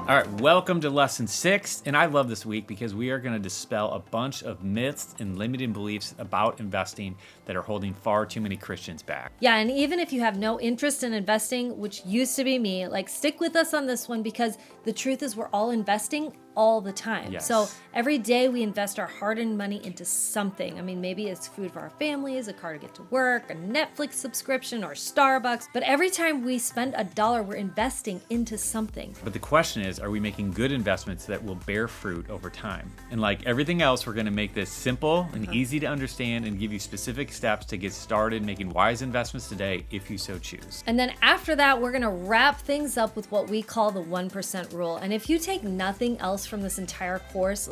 All right, welcome to lesson 6. And I love this week because we are going to dispel a bunch of myths and limiting beliefs about investing that are holding far too many Christians back. Yeah, and even if you have no interest in investing, which used to be me, stick with us on this one because the truth is we're all investing all the time. Yes. So every day we invest our hard-earned money into something. I mean, maybe it's food for our families, a car to get to work, a Netflix subscription, or Starbucks. But every time we spend $1, we're investing into something. But the question is, are we making good investments that will bear fruit over time? And like everything else, we're going to make this simple and easy to understand and give you specific steps to get started making wise investments today if you so choose. And then after that, we're going to wrap things up with what we call the 1% rule. And if you take nothing else from this entire course,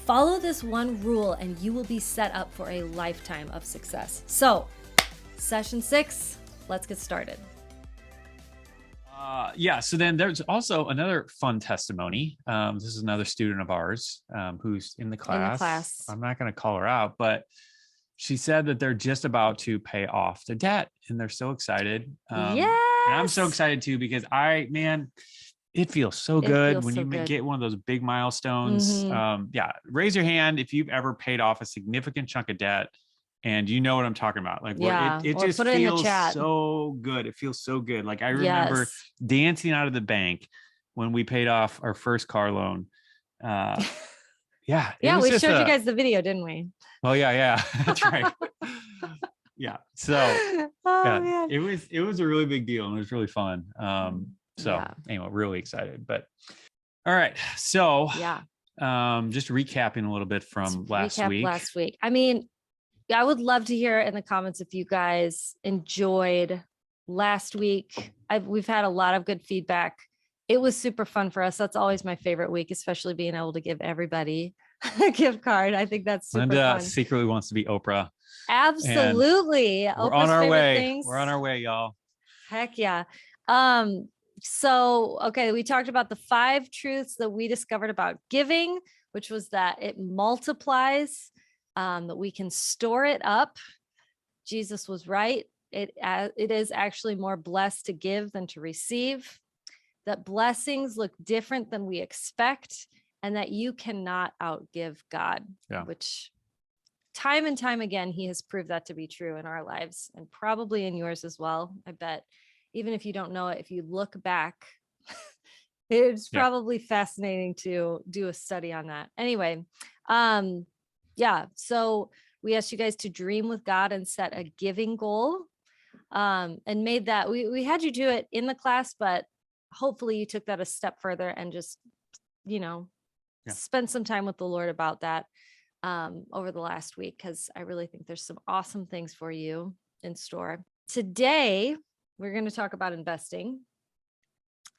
follow this one rule and you will be set up for a lifetime of success. So, session 6, let's get started. So then there's also another fun testimony. This is another student of ours who's in the class. I'm not going to call her out, but she said that they're just about to pay off the debt and they're so excited. Yes! And I'm so excited too, because it feels so good when you get one of those big milestones. Mm-hmm. Raise your hand if you've ever paid off a significant chunk of debt and you know what I'm talking about. It just feels so good. It feels so good. I remember dancing out of the bank when we paid off our first car loan. We showed you guys the video, didn't we? Oh yeah. That's right. Yeah. So it was a really big deal and it was really fun. Anyway, really excited, but all right. So just recapping a little bit from last week. I mean, I would love to hear in the comments if you guys enjoyed last week. We've had a lot of good feedback. It was super fun for us. That's always my favorite week, especially being able to give everybody a gift card. I think that's super Linda fun. Secretly wants to be Oprah. Absolutely. We're on our way. We're on our way, y'all. Heck yeah. We talked about the 5 truths that we discovered about giving, which was that it multiplies, that we can store it up. Jesus was right. It is actually more blessed to give than to receive, that blessings look different than we expect, and that you cannot outgive God, which time and time again, he has proved that to be true in our lives and probably in yours as well. I bet. Even if you don't know it, if you look back, it's probably fascinating to do a study on that. Anyway, so we asked you guys to dream with God and set a giving goal, and made that, we had you do it in the class, but hopefully you took that a step further and just, spend some time with the Lord about that over the last week, because I really think there's some awesome things for you in store. Today, we're going to talk about investing.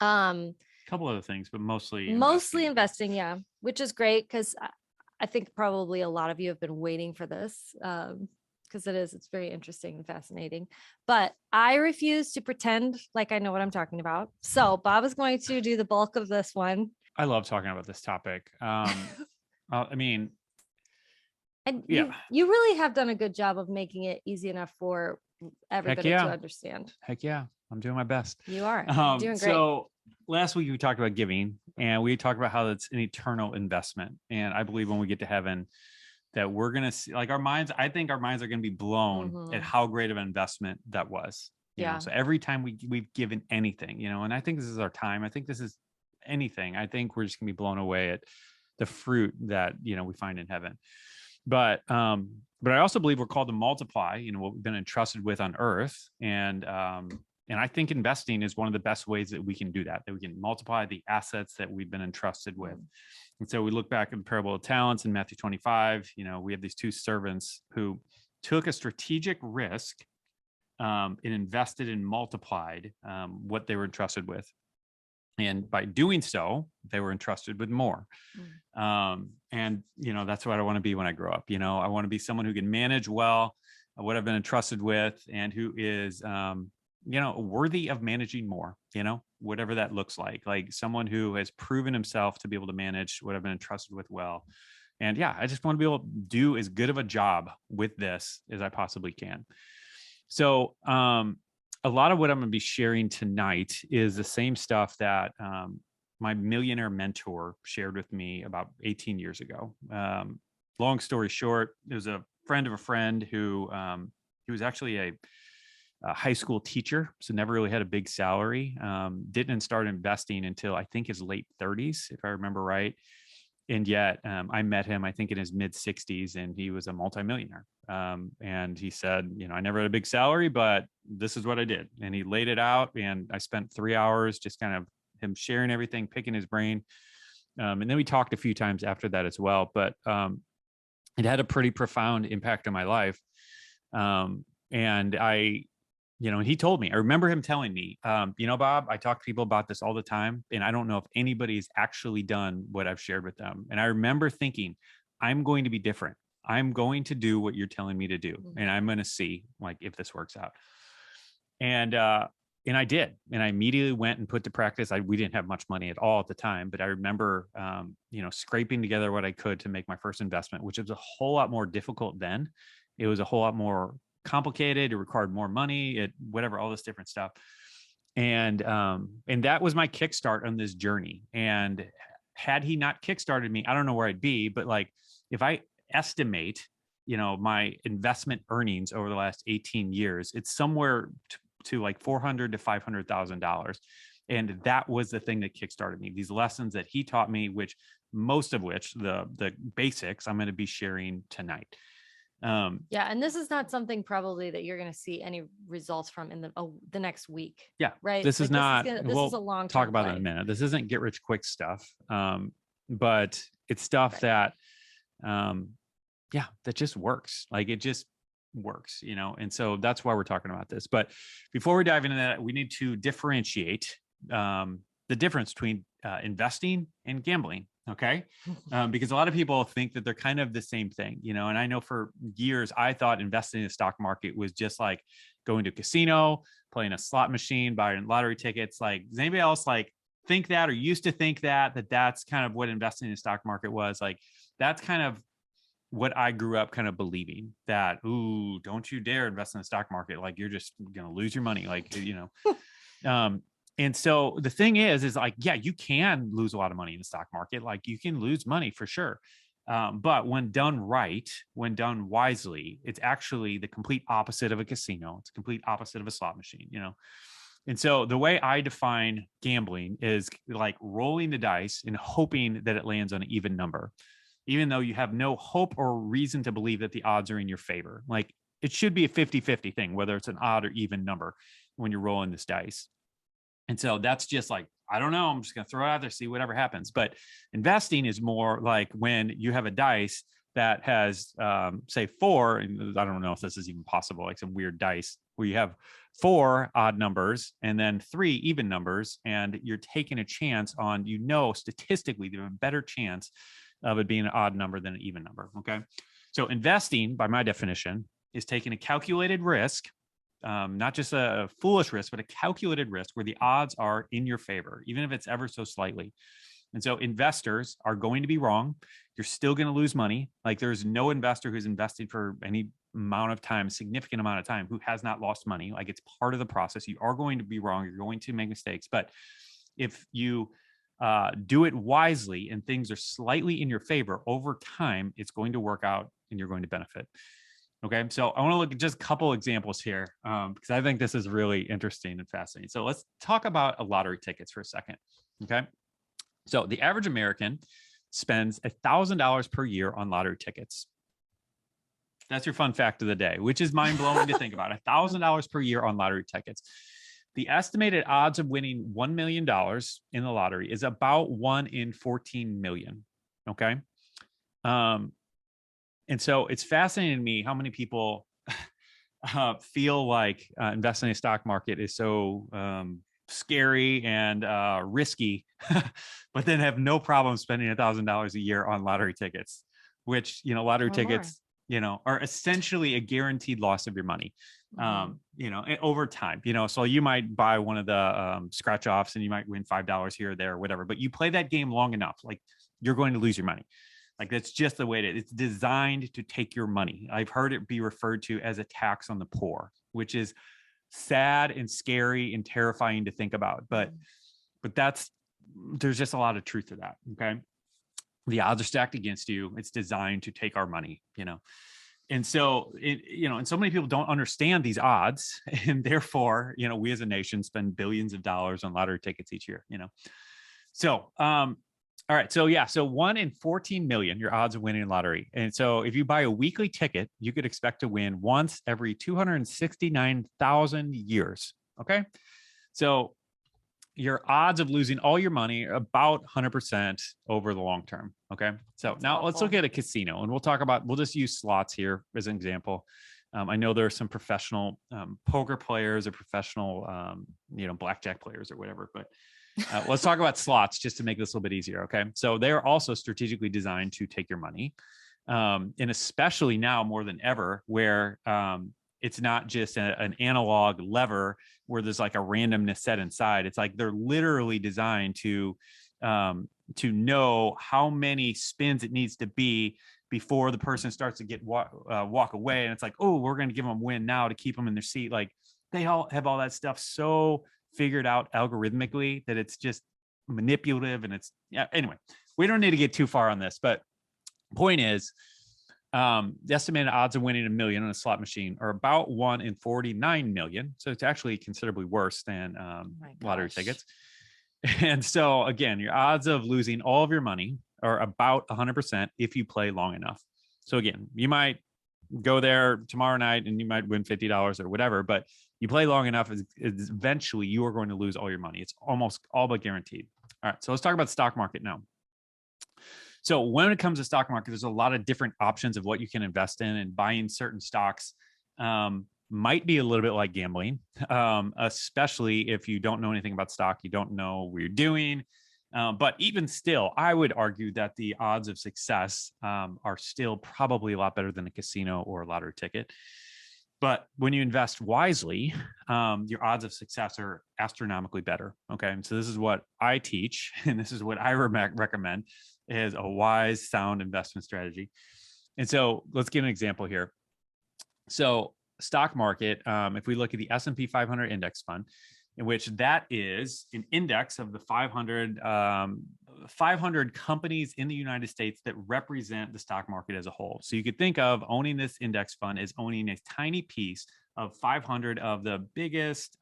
A couple other things, but mostly investing, which is great because I think probably a lot of you have been waiting for this, because it's very interesting and fascinating. But I refuse to pretend like I know what I'm talking about. So Bob is going to do the bulk of this one. I love talking about this topic. You really have done a good job of making it easy enough for everybody to understand. Heck yeah. I'm doing my best. You are doing great. So last week we talked about giving, and we talked about how it's an eternal investment. And I believe when we get to heaven that we're going to see, our minds are going to be blown at how great of an investment that was. You know? So every time we've given anything, and I think this is our time. I think this is anything. I think we're just going to be blown away at the fruit that, we find in heaven. But I also believe we're called to multiply, what we've been entrusted with on earth. And I think investing is one of the best ways that we can do that we can multiply the assets that we've been entrusted with. And so we look back at the parable of talents in Matthew 25, we have these 2 servants who took a strategic risk and invested and multiplied what they were entrusted with. And by doing so, they were entrusted with more. And, that's what I want to be when I grow up. I want to be someone who can manage well what I've been entrusted with and who is, worthy of managing more, whatever that looks like someone who has proven himself to be able to manage what I've been entrusted with well. And I just want to be able to do as good of a job with this as I possibly can. So, a lot of what I'm going to be sharing tonight is the same stuff that my millionaire mentor shared with me about 18 years ago. Long story short, it was a friend of a friend who he was actually a high school teacher, so never really had a big salary. Didn't start investing until I think his late 30s, if I remember right. And yet I met him, I think in his mid 60s, and he was a multimillionaire. And he said, I never had a big salary, but this is what I did. And he laid it out, and I spent 3 hours just kind of him sharing everything, picking his brain. And then we talked a few times after that as well, but it had a pretty profound impact on my life. And he told me, I remember him telling me, Bob, I talk to people about this all the time, and I don't know if anybody's actually done what I've shared with them. And I remember thinking, I'm going to be different. I'm going to do what you're telling me to do. And I'm going to see if this works out. And I did. And I immediately went and put to practice. We didn't have much money at all at the time, but I remember, scraping together what I could to make my first investment, which was a whole lot more difficult then. It was a whole lot more complicated. It required more money, all this different stuff. And that was my kickstart on this journey. And had he not kickstarted me, I don't know where I'd be, but if I estimate, my investment earnings over the last 18 years, it's somewhere to $400,000 to $500,000. And that was the thing that kickstarted me. These lessons that he taught me, most of which the basics I'm going to be sharing tonight. And this is not something probably that you're going to see any results from in the next week. Yeah. Right. This is not, this is a long talk about it in a minute. This isn't get rich quick stuff. But it's stuff that, that just works. It just works, and so that's why we're talking about this. But before we dive into that, we need to differentiate the difference between investing and gambling. Okay. Because a lot of people think that they're kind of the same thing, and I know for years I thought investing in the stock market was just like going to a casino, playing a slot machine, buying lottery tickets. Does anybody else think that, or used to think that's kind of what investing in the stock market was? That's kind of what I grew up kind of believing, that, ooh, don't you dare invest in the stock market. You're just going to lose your money. And so the thing is you can lose a lot of money in the stock market. You can lose money for sure. But when done right, when done wisely, it's actually the complete opposite of a casino. It's the complete opposite of a slot machine, And so the way I define gambling is rolling the dice and hoping that it lands on an even number, even though you have no hope or reason to believe that the odds are in your favor. It should be a 50-50 thing, whether it's an odd or even number when you're rolling this dice. And so that's just I don't know, I'm just going to throw it out there, see whatever happens. But investing is more when you have a dice that has, say 4, and I don't know if this is even possible, some weird dice where you have 4 odd numbers and then 3 even numbers, and you're taking a chance on, statistically, you have a better chance of it being an odd number than an even number. Okay. So investing, by my definition, is taking a calculated risk, not just a foolish risk, but a calculated risk where the odds are in your favor, even if it's ever so slightly. And so investors are going to be wrong. You're still going to lose money. There's no investor who's invested for any amount of time, significant amount of time, who has not lost money. It's part of the process. You are going to be wrong. You're going to make mistakes. But if you do it wisely and things are slightly in your favor, over time, it's going to work out and you're going to benefit. Okay. So I want to look at just a couple examples here because I think this is really interesting and fascinating. So let's talk about lottery tickets for a second. Okay. So the average American spends $1,000 per year on lottery tickets. That's your fun fact of the day, which is mind blowing to think about. $1,000 per year on lottery tickets. The estimated odds of winning $1 million in the lottery is about 1 in 14 million. Okay. And so it's fascinating to me how many people feel investing in the stock market is so scary and risky, but then have no problem spending $1,000 a year on lottery tickets, which, lottery tickets, are essentially a guaranteed loss of your money, over time, so you might buy one of the scratch offs and you might win $5 here or there or whatever, but you play that game long enough, you're going to lose your money. That's just the way it is. It's designed to take your money. I've heard it be referred to as a tax on the poor, which is sad and scary and terrifying to think about. But that's there's just a lot of truth to that. Okay. The odds are stacked against you. It's designed to take our money, And so, and so many people don't understand these odds. And therefore, we as a nation spend billions of dollars on lottery tickets each year, So, all right. So yeah. So 1 in 14 million, your odds of winning a lottery. And so if you buy a weekly ticket, you could expect to win once every 269,000 years. Okay. So your odds of losing all your money are about 100% over the long term. Okay. So That's now awful. let's look at a casino, and we'll just use slots here as an example. I know there are some professional poker players or professional, blackjack players or whatever, but let's talk about slots just to make this a little bit easier. Okay. So they're also strategically designed to take your money. And especially now more than ever, where it's not just an analog lever where there's like a randomness set inside. It's like they're literally designed to know how many spins it needs to be before the person starts to get walk away. And it's like, oh, we're going to give them a win now to keep them in their seat. Like they all have all that stuff so figured out algorithmically that it's just manipulative. And anyway, we don't need to get too far on this, but point is, the estimated odds of winning $1 million on a slot machine are about 1 in 49 million. So it's actually considerably worse than lottery tickets. And so again, your odds of losing all of your money are about 100% if you play long enough. So again, you might go there tomorrow night and you might win $50 or whatever, but you play long enough, eventually you are going to lose all your money. It's almost all but guaranteed. All right. So let's talk about the stock market now. So when it comes to stock market, there's a lot of different options of what you can invest in, and buying certain stocks might be a little bit like gambling, especially if you don't know anything about stock, you don't know what you're doing. But even still, I would argue that the odds of success are still probably a lot better than a casino or a lottery ticket. But when you invest wisely, your odds of success are astronomically better. Okay. And so this is what I teach, and this is what I recommend is a wise, sound investment strategy. And so let's give an example here. So stock market, if we look at the S&P 500 index fund, in which that is an index of the 500 companies in the United States that represent the stock market as a whole. So you could think of owning this index fund as owning a tiny piece of 500 of the biggest,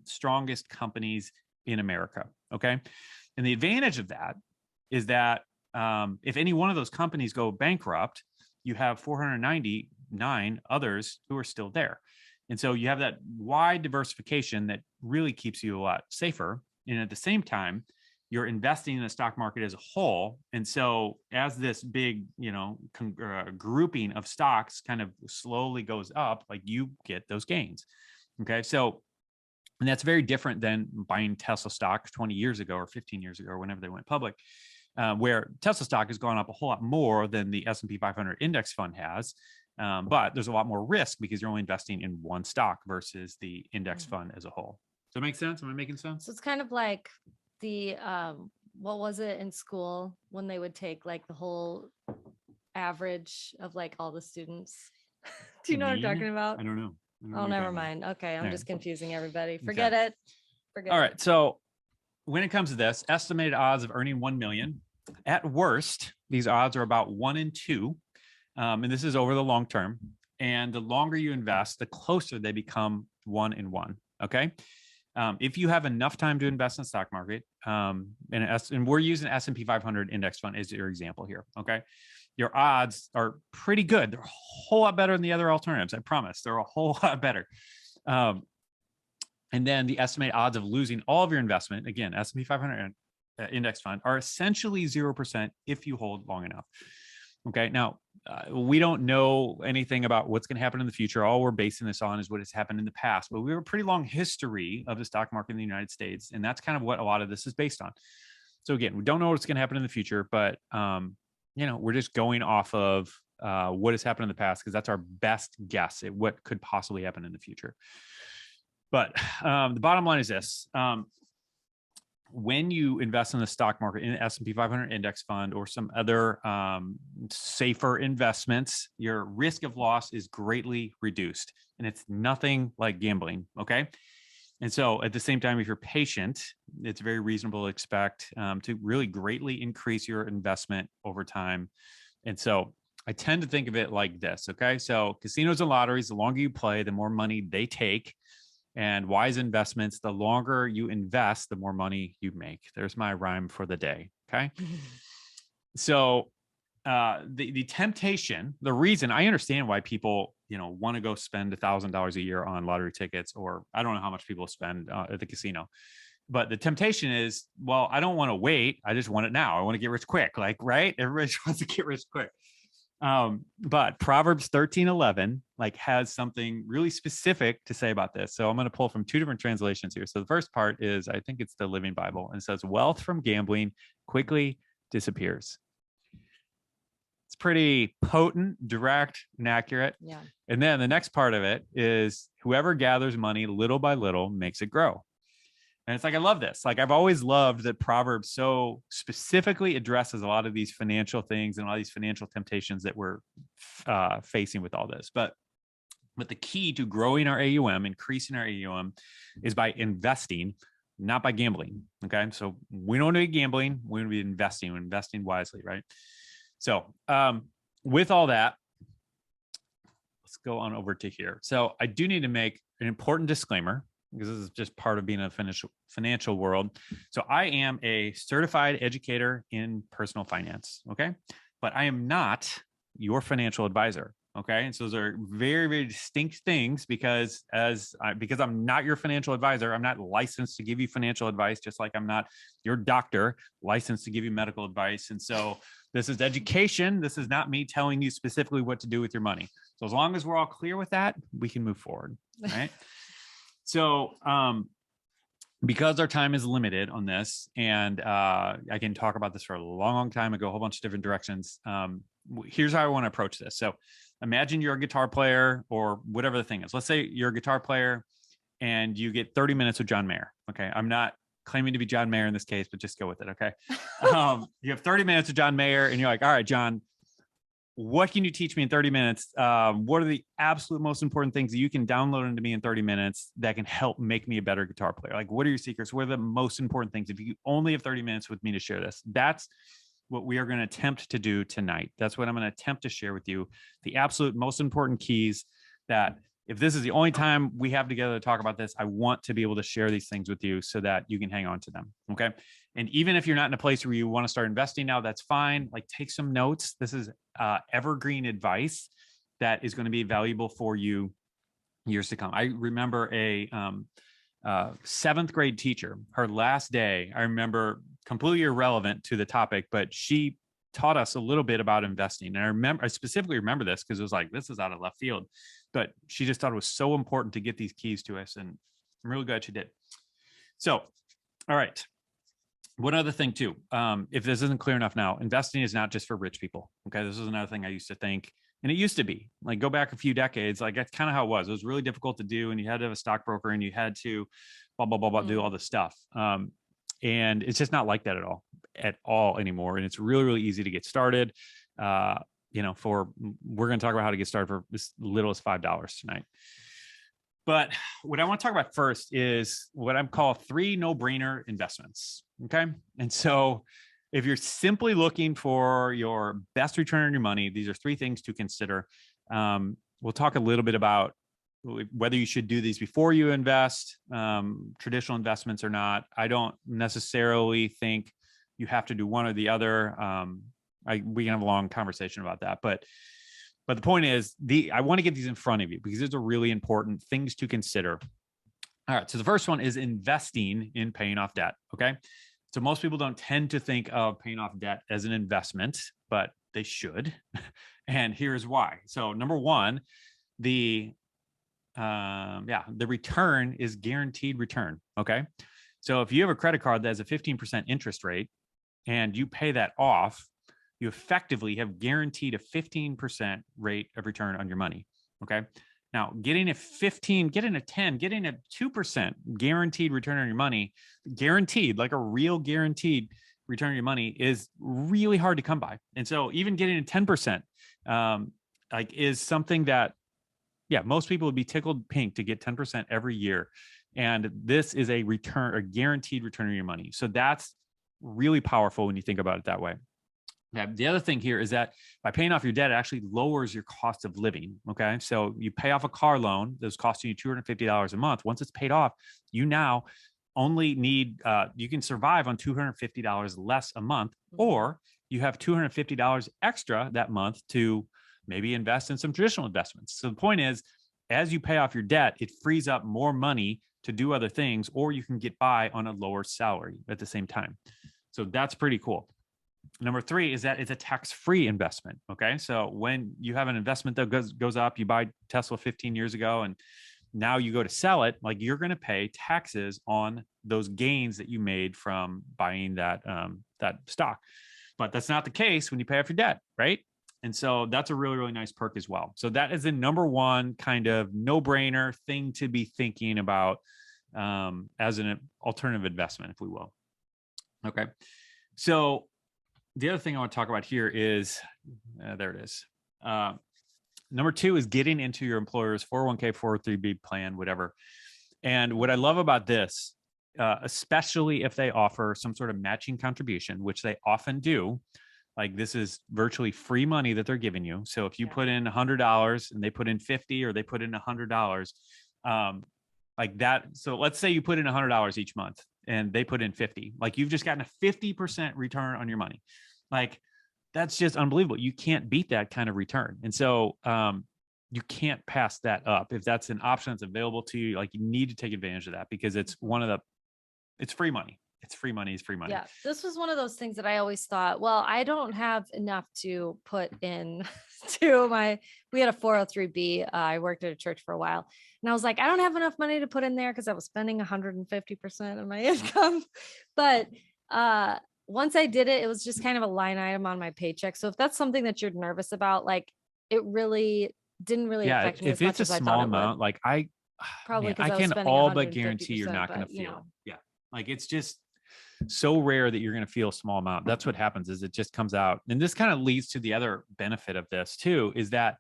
strongest companies in America. Okay. And the advantage of that is that if any one of those companies go bankrupt, you have 499 others who are still there. And so you have that wide diversification that really keeps you a lot safer. And at the same time, you're investing in the stock market as a whole. And so as this big, grouping of stocks kind of slowly goes up, like you get those gains. Okay. So, and that's very different than buying Tesla stock 20 years ago or 15 years ago, or whenever they went public. Where Tesla stock has gone up a whole lot more than the S&P 500 index fund has. But there's a lot more risk because you're only investing in one stock versus the index fund as a whole. Does that make sense? Am I making sense? So it's kind of like the, what was it in school when they would take like the whole average of like all the students? Do you know what I'm talking about? I don't know. Oh, never mind. Okay. I'm just confusing everybody. Forget Okay. it. Forget All it. right. So when it comes to this, estimated odds of earning 1 million, at worst, these odds are about 1 in 2. And this is over the long term. And the longer you invest, the closer they become 1 in 1. Okay. If you have enough time to invest in the stock market, and we're using S&P 500 index fund as your example here. Okay. Your odds are pretty good. They're a whole lot better than the other alternatives. I promise they're a whole lot better. And then the estimated odds of losing all of your investment, again, S&P 500 index fund, are essentially 0% if you hold long enough. Okay. Now, we don't know anything about what's going to happen in the future. All we're basing this on is what has happened in the past. But we have a pretty long history of the stock market in the United States. And that's kind of what a lot of this is based on. So again, we don't know what's going to happen in the future, but, we're just going off of what has happened in the past because that's our best guess at what could possibly happen in the future. But the bottom line is this. When you invest in the stock market, in the S&P 500 index fund or some other safer investments, your risk of loss is greatly reduced. And it's nothing like gambling, okay? And so at the same time, if you're patient, it's very reasonable to expect to really greatly increase your investment over time. And so I tend to think of it like this. Okay. So casinos and lotteries, the longer you play, the more money they take. And wise investments, the longer you invest, the more money you make. There's my rhyme for the day. Okay. So the temptation, the reason I understand why people, want to go spend $1,000 a year on lottery tickets, or I don't know how much people spend at the casino, but the temptation is, well, I don't want to wait. I just want it now. I want to get rich quick. Like, right. Everybody wants to get rich quick. But Proverbs 13:11 has something really specific to say about this. So I'm going to pull from two different translations here. So the first part is, I think it's the Living Bible, and it says, wealth from gambling quickly disappears. It's pretty potent, direct, and accurate. Yeah. And then the next part of it is, whoever gathers money little by little makes it grow. And it's I love this. I've always loved that Proverbs so specifically addresses a lot of these financial things and a lot of these financial temptations that we're facing with all this. But the key to growing our AUM, increasing our AUM, is by investing, not by gambling. Okay. So we don't want to be gambling. We want to be investing. We're investing wisely, right? So with all that, let's go on over to here. So I do need to make an important disclaimer, because this is just part of being in a financial world. So I am a certified educator in personal finance. Okay. But I am not your financial advisor. Okay. And so those are very, very distinct things, because I'm not your financial advisor. I'm not licensed to give you financial advice, just like I'm not your doctor licensed to give you medical advice. And so this is education. This is not me telling you specifically what to do with your money. So as long as we're all clear with that, we can move forward. Right. So, because our time is limited on this, and I can talk about this for a long, long time and go a whole bunch of different directions. Here's how I want to approach this. So imagine you're a guitar player, or whatever the thing is. Let's say you're a guitar player and you get 30 minutes with John Mayer. Okay. I'm not claiming to be John Mayer in this case, but just go with it. Okay. You have 30 minutes with John Mayer and you're like, all right, John, what can you teach me in 30 minutes? What are the absolute most important things that you can download into me in 30 minutes that can help make me a better guitar player? What are your secrets? What are the most important things? If you only have 30 minutes with me to share this, that's what we are going to attempt to do tonight. That's what I'm going to attempt to share with you. The absolute most important keys that, if this is the only time we have together to talk about this, I want to be able to share these things with you so that you can hang on to them. Okay. And even if you're not in a place where you want to start investing now, that's fine. Take some notes. This is evergreen advice that is going to be valuable for you years to come. I remember a 7th grade teacher, her last day, I remember, completely irrelevant to the topic, but she taught us a little bit about investing. And I specifically remember this because it was this is out of left field, but she just thought it was so important to get these keys to us. And I'm really glad she did. So, all right. One other thing too, if this isn't clear enough now, investing is not just for rich people. Okay. This is another thing I used to think, and it used to be go back a few decades. That's kind of how it was. It was really difficult to do. And you had to have a stockbroker and you had to blah, blah, blah, blah, do all this stuff. And it's just not like that at all anymore. And it's really, really easy to get started. We're going to talk about how to get started for as little as $5 tonight. But what I want to talk about first is what I'm calling 3 no-brainer investments. Okay. And so if you're simply looking for your best return on your money, these are 3 things to consider. We'll talk a little bit about whether you should do these before you invest, traditional investments or not. I don't necessarily think you have to do one or the other. We can have a long conversation about that, but the point is, I want to get these in front of you because these are really important things to consider. All right. So the first one is investing in paying off debt. Okay. So most people don't tend to think of paying off debt as an investment, but they should. And here's why. So number one, the return is guaranteed return. Okay. So if you have a credit card that has a 15% interest rate and you pay that off, you effectively have guaranteed a 15% rate of return on your money. Okay. Now, getting a 15, getting a 10, getting a 2% guaranteed return on your money, guaranteed, like a real guaranteed return on your money, is really hard to come by. And so even getting a 10%, is something that, most people would be tickled pink to get 10% every year. And this is a guaranteed return on your money. So that's really powerful when you think about it that way. Now, the other thing here is that by paying off your debt, it actually lowers your cost of living. Okay. So you pay off a car loan that's costing you $250 a month. Once it's paid off, you now only need, you can survive on $250 less a month, or you have $250 extra that month to maybe invest in some traditional investments. So the point is, as you pay off your debt, it frees up more money to do other things, or you can get by on a lower salary at the same time. So that's pretty cool. Number 3 is that it's a tax-free investment. Okay. So when you have an investment that goes up, you buy Tesla 15 years ago, and now you go to sell it, like, you're going to pay taxes on those gains that you made from buying that stock. But that's not the case when you pay off your debt, right? And so that's a really, really nice perk as well. So that is the number one kind of no-brainer thing to be thinking about as an alternative investment, if we will. Okay. So the other thing I want to talk about here is, there it is. Number 2 is getting into your employer's 401k, 403b plan, whatever. And what I love about this, especially if they offer some sort of matching contribution, which they often do, like, this is virtually free money that they're giving you. So if you put in $100 and they put in 50, or they put in $100, like that. So let's say you put in $100 each month and they put in 50, like, you've just gotten a 50% return on your money. Like, that's just unbelievable. You can't beat that kind of return. And so you can't pass that up. If that's an option that's available to you, like, you need to take advantage of that, because it's it's free money. It's free money. It's free money. Yeah. This was one of those things that I always thought, well, I don't have enough to put in we had a 403b. I worked at a church for a while, and I was like, I don't have enough money to put in there, because I was spending 150% of my income. But once I did it, it was just kind of a line item on my paycheck. So if that's something that you're nervous about, like, it really didn't really affect me as much as I thought it would. If it's a small amount, like, I can all but guarantee you're not going to feel it. Yeah. Like, it's just so rare that you're going to feel a small amount. That's what happens, is it just comes out. And this kind of leads to the other benefit of this too, is that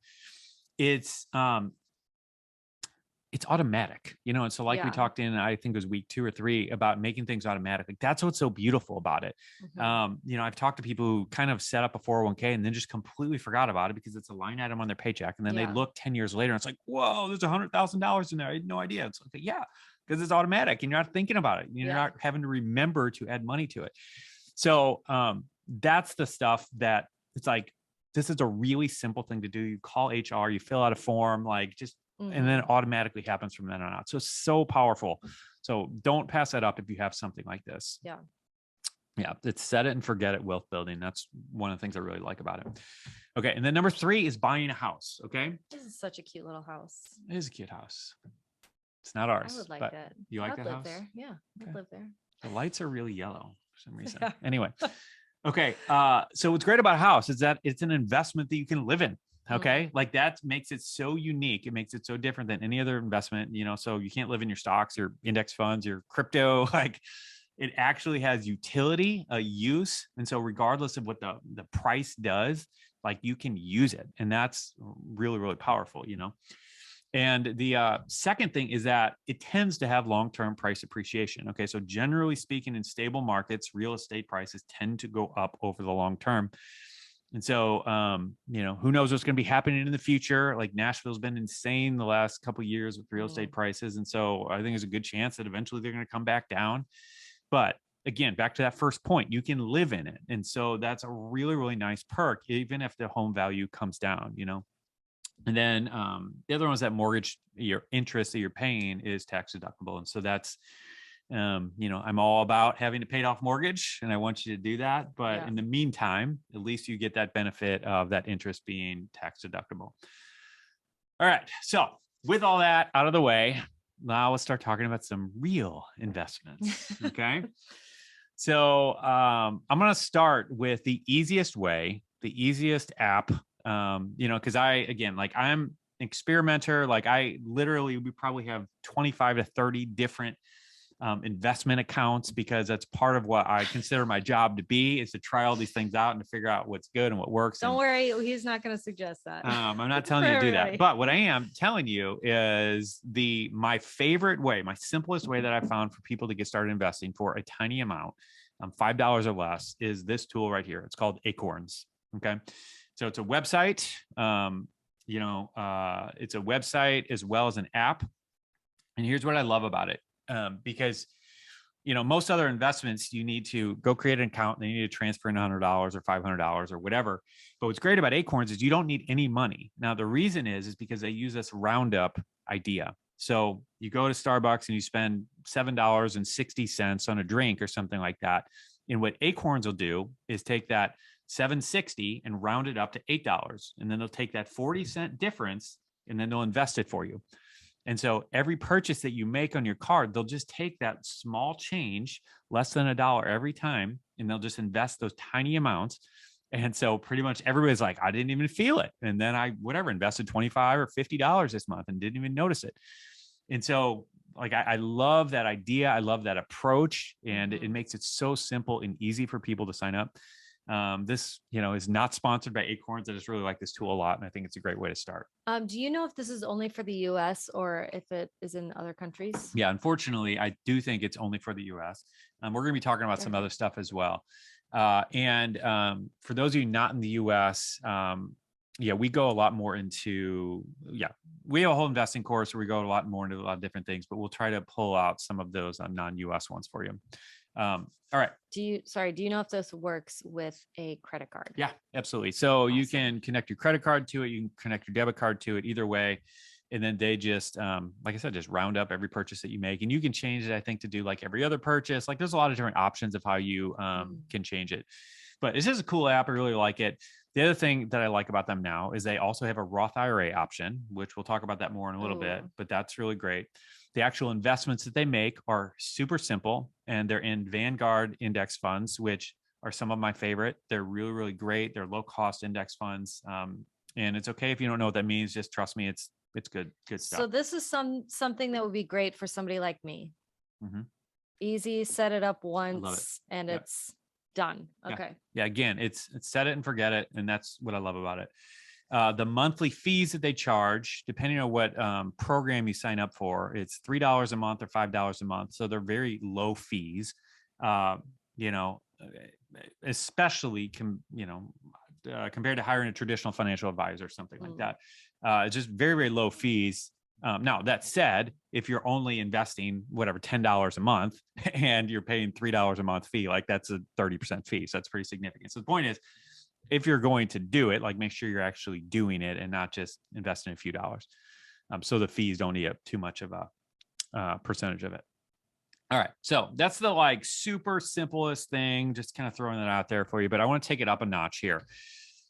it's automatic, and so, like, we talked in, I think it was week 2 or 3, about making things automatic. Like, that's what's so beautiful about it. I've talked to people who kind of set up a 401k and then just completely forgot about it, because it's a line item on their paycheck. And then they look 10 years later and it's like, whoa, there's $100,000 in there. I had no idea. It's like, yeah, because it's automatic and you're not thinking about it. You're not having to remember to add money to it. So that's the stuff that it's like, this is a really simple thing to do. You call HR, you fill out a form, like, just, and then it automatically happens from then on out. So powerful. So don't pass that up if you have something like this. Yeah. It's set it and forget it wealth building. That's one of the things I really like about it. Okay. And then number 3 is buying a house. Okay. This is such a cute little house. It is a cute house. It's not ours. I would like that. You like that house? There. Yeah. Okay. I'd live there. The lights are really yellow for some reason. Anyway. Okay. So what's great about a house is that it's an investment that you can live in. Okay. Like, that makes it so unique. It makes it so different than any other investment, so you can't live in your stocks, your index funds, your crypto. Like, it actually has utility, a use. And so regardless of what the price does, like, you can use it. And that's really, really powerful, And the second thing is that it tends to have long-term price appreciation. Okay. So generally speaking, in stable markets, real estate prices tend to go up over the long term. And so, who knows what's going to be happening in the future? Like, Nashville's been insane the last couple of years with real estate prices. And so I think there's a good chance that eventually they're going to come back down. But again, back to that first point, you can live in it. And so that's a really, really nice perk, even if the home value comes down, And then the other one is that mortgage, your interest that you're paying is tax deductible. And so that's, I'm all about having to pay off mortgage, and I want you to do that. But in the meantime, at least you get that benefit of that interest being tax deductible. All right. So with all that out of the way, now let's start talking about some real investments. Okay. So I'm going to start with the easiest way, the easiest app, because I'm an experimenter. Like, we probably have 25 to 30 different investment accounts, because that's part of what I consider my job to be, is to try all these things out and to figure out what's good and what works. Don't worry, he's not going to suggest that. I'm not telling you to do that, but what I am telling you is my favorite way, my simplest way that I've found for people to get started investing for a tiny amount, $5 or less, is this tool right here. It's called Acorns. Okay. So it's a website, it's a website as well as an app. And here's what I love about it. Because, most other investments, you need to go create an account, and then you need to transfer in $100 or $500 or whatever. But what's great about Acorns is you don't need any money. Now, the reason is because they use this roundup idea. So you go to Starbucks and you spend $7.60 on a drink or something like that. And what Acorns will do is take that $7.60 and round it up to $8. And then they'll take that 40-cent difference and then they'll invest it for you. And so every purchase that you make on your card, they'll just take that small change, less than $1 every time, and they'll just invest those tiny amounts. And so pretty much everybody's like, I didn't even feel it. And then I invested $25 or $50 this month and didn't even notice it. And so I love that idea. I love that approach, and it makes it so simple and easy for people to sign up. This, is not sponsored by Acorns. I just really like this tool a lot, and I think it's a great way to start. Do you know if this is only for the US or if it is in other countries? Yeah, unfortunately, I do think it's only for the US. We're going to be talking about some other stuff as well. And for those of you not in the US, we go a lot more into, we have a whole investing course where we go a lot more into a lot of different things, but we'll try to pull out some of those non-US ones for you. All right. Do you know if this works with a credit card? Yeah, absolutely. So awesome. You can connect your credit card to it. You can connect your debit card to it, either way. And then they just, like I said, just round up every purchase that you make, and you can change it, I think, to do like every other purchase. Like there's a lot of different options of how you can change it, but it's just a cool app. I really like it. The other thing that I like about them now is they also have a Roth IRA option, which we'll talk about that more in a little bit, but that's really great. The actual investments that they make are super simple, and they're in Vanguard index funds, which are some of my favorite. They're really, really great. They're low cost index funds. And it's okay if you don't know what that means. Just trust me. It's good stuff. So this is something that would be great for somebody like me. Easy, set it up once and it's done. Okay. Yeah. Again, it's set it and forget it. And that's what I love about it. The monthly fees that they charge, depending on what program you sign up for, it's $3 a month or $5 a month. So they're very low fees, especially, compared to hiring a traditional financial advisor or something like that. It's just very, very low fees. Now, that said, if you're only investing $10 a month and you're paying $3 a month fee, like that's a 30% fee. So that's pretty significant. So the point is, if you're going to do it, like make sure you're actually doing it and not just investing a few dollars. So the fees don't eat up too much of a percentage of it. All right. So that's the super simplest thing, just kind of throwing that out there for you, but I want to take it up a notch here.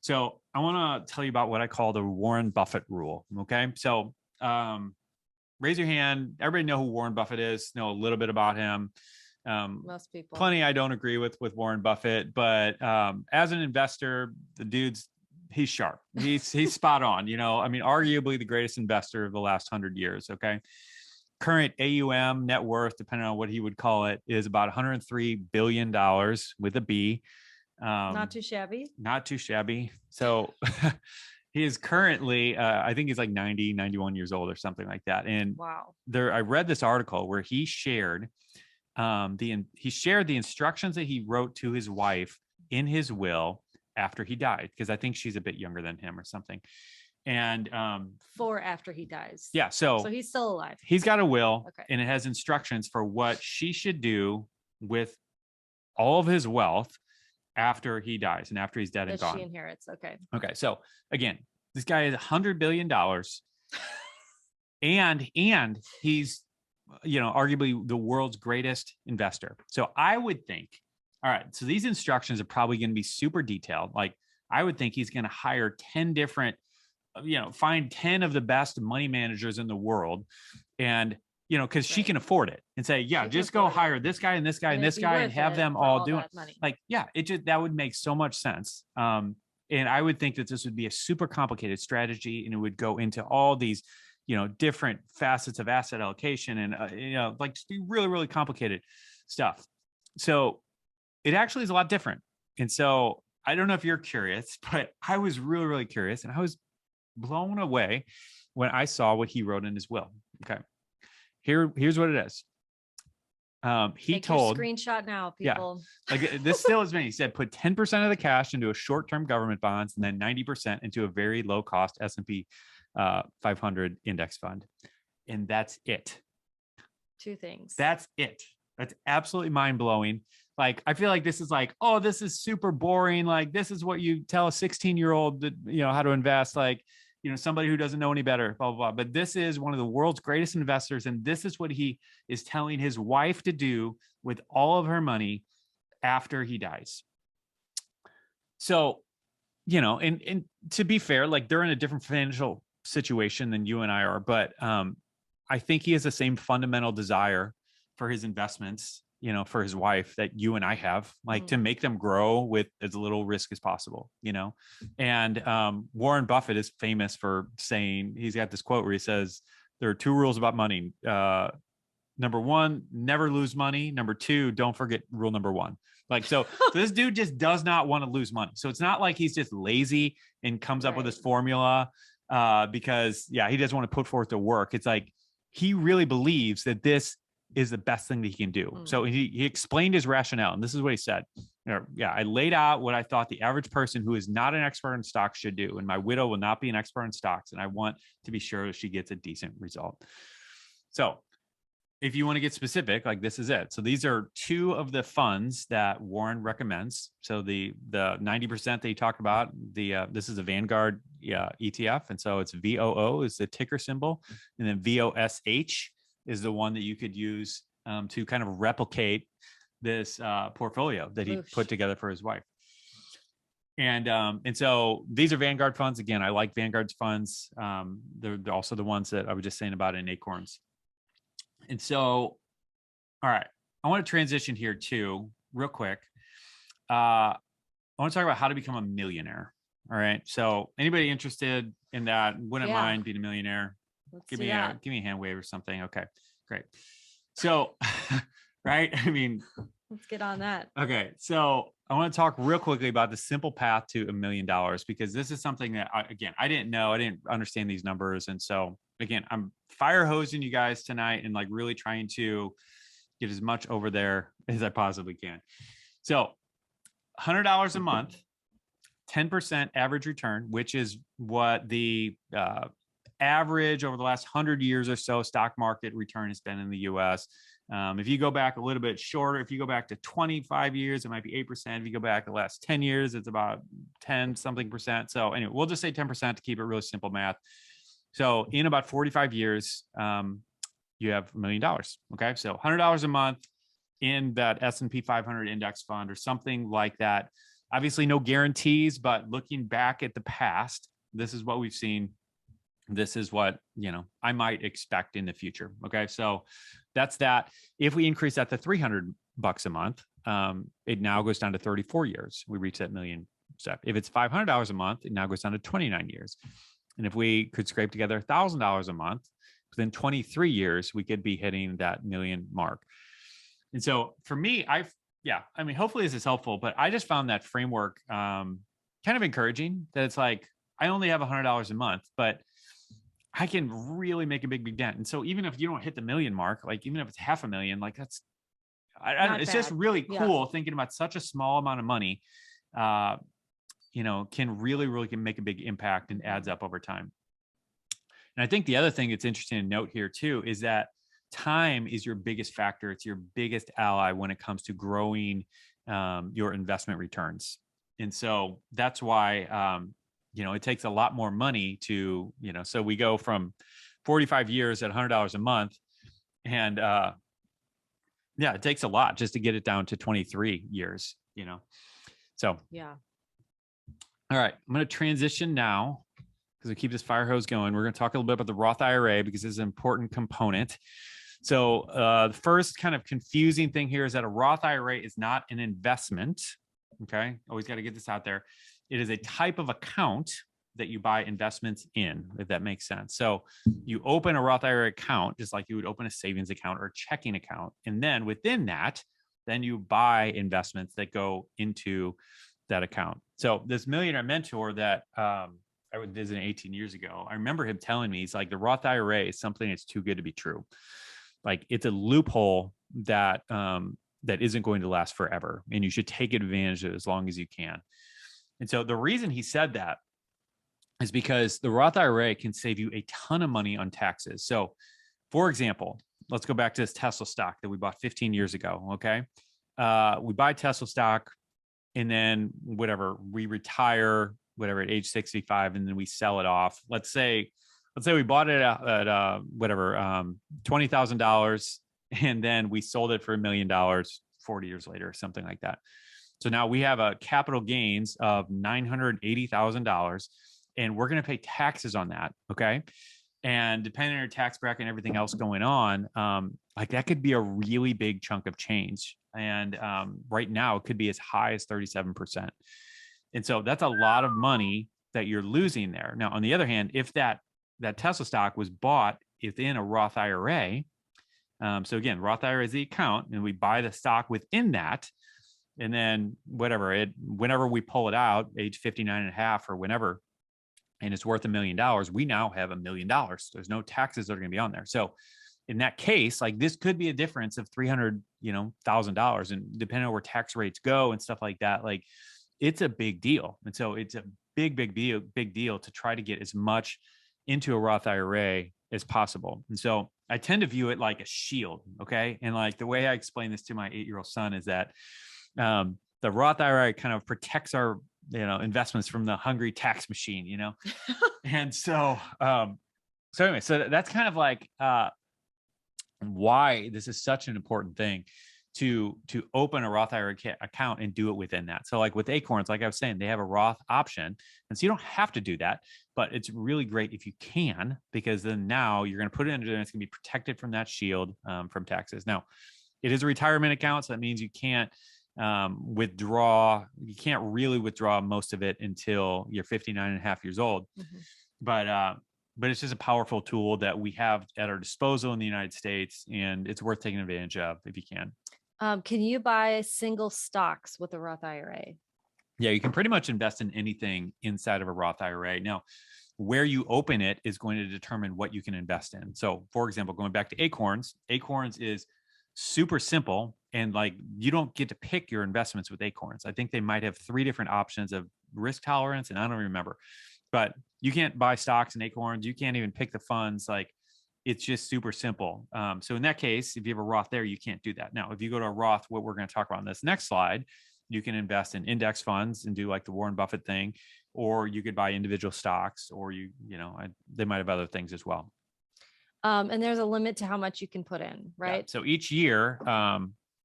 So I want to tell you about what I call the Warren Buffett rule. Okay. So raise your hand. Everybody know who Warren Buffett is, know a little bit about him. Most people. Plenty I don't agree with Warren Buffett, but as an investor, he's sharp. He's spot on. Arguably the greatest investor of the last 100 years. Okay. Current AUM, net worth, depending on what he would call it, is about $103 billion with a B. Not too shabby. Not too shabby. So he is currently, I think he's like 90, 91 years old or something like that. And wow. I read this article where he shared the instructions that he wrote to his wife in his will after he died, because I think she's a bit younger than him or something. And for after he dies. Yeah. So he's still alive. He's got a will, and it has instructions for what she should do with all of his wealth after he dies and after he's dead and gone. She inherits. Okay. Okay. So again, this guy is $100 billion and he's, arguably the world's greatest investor. So I would think, all right, so these instructions are probably going to be super detailed. Like I would think he's going to hire 10 different, find 10 of the best money managers in the world. And, because she can afford it and say, just go hire this guy and this guy and this guy and have them all do it. That would make so much sense. And I would think that this would be a super complicated strategy, and it would go into all these, different facets of asset allocation and, like just really, really complicated stuff. So it actually is a lot different. And so I don't know if you're curious, but I was really, really curious, and I was blown away when I saw what he wrote in his will. Okay. Here's what it is. He Take told your screenshot now, people. Yeah, like this still is me. He said, put 10% of the cash into a short-term government bonds and then 90% into a very low cost S&P 500 index fund. And that's it. Two things. That's it. That's absolutely mind blowing. Like, I feel like this is like, oh, this is super boring. Like, this is what you tell a 16-year-old that, how to invest. Like, somebody who doesn't know any better, blah, blah, blah. But this is one of the world's greatest investors. And this is what he is telling his wife to do with all of her money after he dies. So, and to be fair, like they're in a different financial situation than you and I are, but I think he has the same fundamental desire for his investments, for his wife that you and I have, like to make them grow with as little risk as possible, and Warren Buffett is famous for saying, he's got this quote where he says, there are two rules about money. Number one, never lose money. Number two, don't forget rule number one. Like, so this dude just does not want to lose money. So it's not like he's just lazy and comes up with this formula because he doesn't want to put forth the work. It's like, he really believes that this is the best thing that he can do. So he explained his rationale, and this is what he said. I laid out what I thought the average person who is not an expert in stocks should do. And my widow will not be an expert in stocks. And I want to be sure she gets a decent result. So if you want to get specific, like this is it. So these are two of the funds that Warren recommends. So the 90% that you talked about, this is a Vanguard ETF. And so it's VOO is the ticker symbol. And then VOSH is the one that you could use to kind of replicate this portfolio that he put together for his wife. And so these are Vanguard funds. Again, I like Vanguard's funds. They're also the ones that I was just saying about in Acorns. And so, all right, I want to transition here too, real quick. I want to talk about how to become a millionaire. All right. So anybody interested in that, wouldn't mind being a millionaire? Give me a hand wave or something. Okay, great. So, right. I mean, let's get on that. Okay. So I want to talk real quickly about the simple path to $1 million, because this is something that I didn't know. I didn't understand these numbers. And so again, I'm fire hosing you guys tonight and like really trying to get as much over there as I possibly can. So $100 a month, 10% average return, which is what the average over the last 100 years or so stock market return has been in the US. If you go back a little bit shorter, if you go back to 25 years, it might be 8%. If you go back the last 10 years, it's about 10 something percent. So anyway, we'll just say 10% to keep it really simple math. So in about 45 years, you have $1 million. Okay. So $100 a month in that S&P 500 index fund or something like that. Obviously no guarantees, but looking back at the past, this is what we've seen. This is what, I might expect in the future. Okay. So that's that. If we increase that to $300 a month, it now goes down to 34 years. We reach that million step. If it's $500 a month, it now goes down to 29 years. And if we could scrape together $1,000 a month, within 23 years, we could be hitting that million mark. And so for me, hopefully this is helpful, but I just found that framework kind of encouraging, that it's like, I only have $100 a month, but I can really make a big dent. And so even if you don't hit the million mark, like even if it's $500,000, like that's, it's just really cool thinking about such a small amount of money, can really can make a big impact and adds up over time. And I think the other thing that's interesting to note here too, is that time is your biggest factor. It's your biggest ally when it comes to growing your investment returns. And so that's why, it takes a lot more money to, so we go from 45 years at $100 a month. And it takes a lot just to get it down to 23 years, So, yeah. All right, I'm going to transition now because we keep this fire hose going. We're going to talk a little bit about the Roth IRA because this is an important component. So the first kind of confusing thing here is that a Roth IRA is not an investment. Okay, always got to get this out there. It is a type of account that you buy investments in, if that makes sense. So you open a Roth IRA account, just like you would open a savings account or a checking account. And then within that, then you buy investments that go into that account. So this millionaire mentor that I was visiting 18 years ago, I remember him telling me, he's like, the Roth IRA is something that's too good to be true. Like it's a loophole that that isn't going to last forever, and you should take advantage of it as long as you can. And so the reason he said that is because the Roth IRA can save you a ton of money on taxes. So, for example, let's go back to this Tesla stock that we bought 15 years ago. Okay, we buy Tesla stock, and then whatever, we retire, whatever, at age 65, and then we sell it off. Let's say we bought it at whatever, $20,000, and then we sold it for $1 million 40 years later, or something like that. So now we have a capital gains of $980,000, and we're going to pay taxes on that. Okay. And depending on your tax bracket and everything else going on, like that could be a really big chunk of change. And right now it could be as high as 37%. And so that's a lot of money that you're losing there. Now, on the other hand, if that Tesla stock was bought within a Roth IRA, so again, Roth IRA is the account, and we buy the stock within that. And then whenever we pull it out, age 59 and a half or whenever, and it's worth $1 million, we now have $1 million. There's no taxes that are going to be on there. So in that case, like this could be a difference of $300,000, and depending on where tax rates go and stuff like that, like it's a big deal. And so it's a big deal to try to get as much into a Roth IRA as possible. And so I tend to view it like a shield. Okay. And like the way I explain this to my 8-year-old son is that the Roth IRA kind of protects our, investments from the hungry tax machine, And so, anyway, so that's kind of like, why this is such an important thing to open a Roth IRA account and do it within that. So like with Acorns, like I was saying, they have a Roth option. And so you don't have to do that, but it's really great if you can, because then now you're going to put it into there and it's going to be protected from that shield from taxes. Now, it is a retirement account, so that means you can't withdraw. You can't really withdraw most of it until you're 59 and a half years old. Mm-hmm. But it's just a powerful tool that we have at our disposal in the United States, and it's worth taking advantage of if you can. Can you buy single stocks with a Roth IRA? Yeah, you can pretty much invest in anything inside of a Roth IRA. Now, where you open it is going to determine what you can invest in. So, for example, going back to Acorns is super simple, and like you don't get to pick your investments with Acorns. I think they might have 3 different options of risk tolerance, and I don't remember. But you can't buy stocks in Acorns. You can't even pick the funds. Like it's just super simple. So in that case, if you have a Roth there, you can't do that. Now, if you go to a Roth, what we're going to talk about in this next slide, you can invest in index funds and do like the Warren Buffett thing, or you could buy individual stocks, or they might have other things as well. And there's a limit to how much you can put in, right? Yeah. So each year,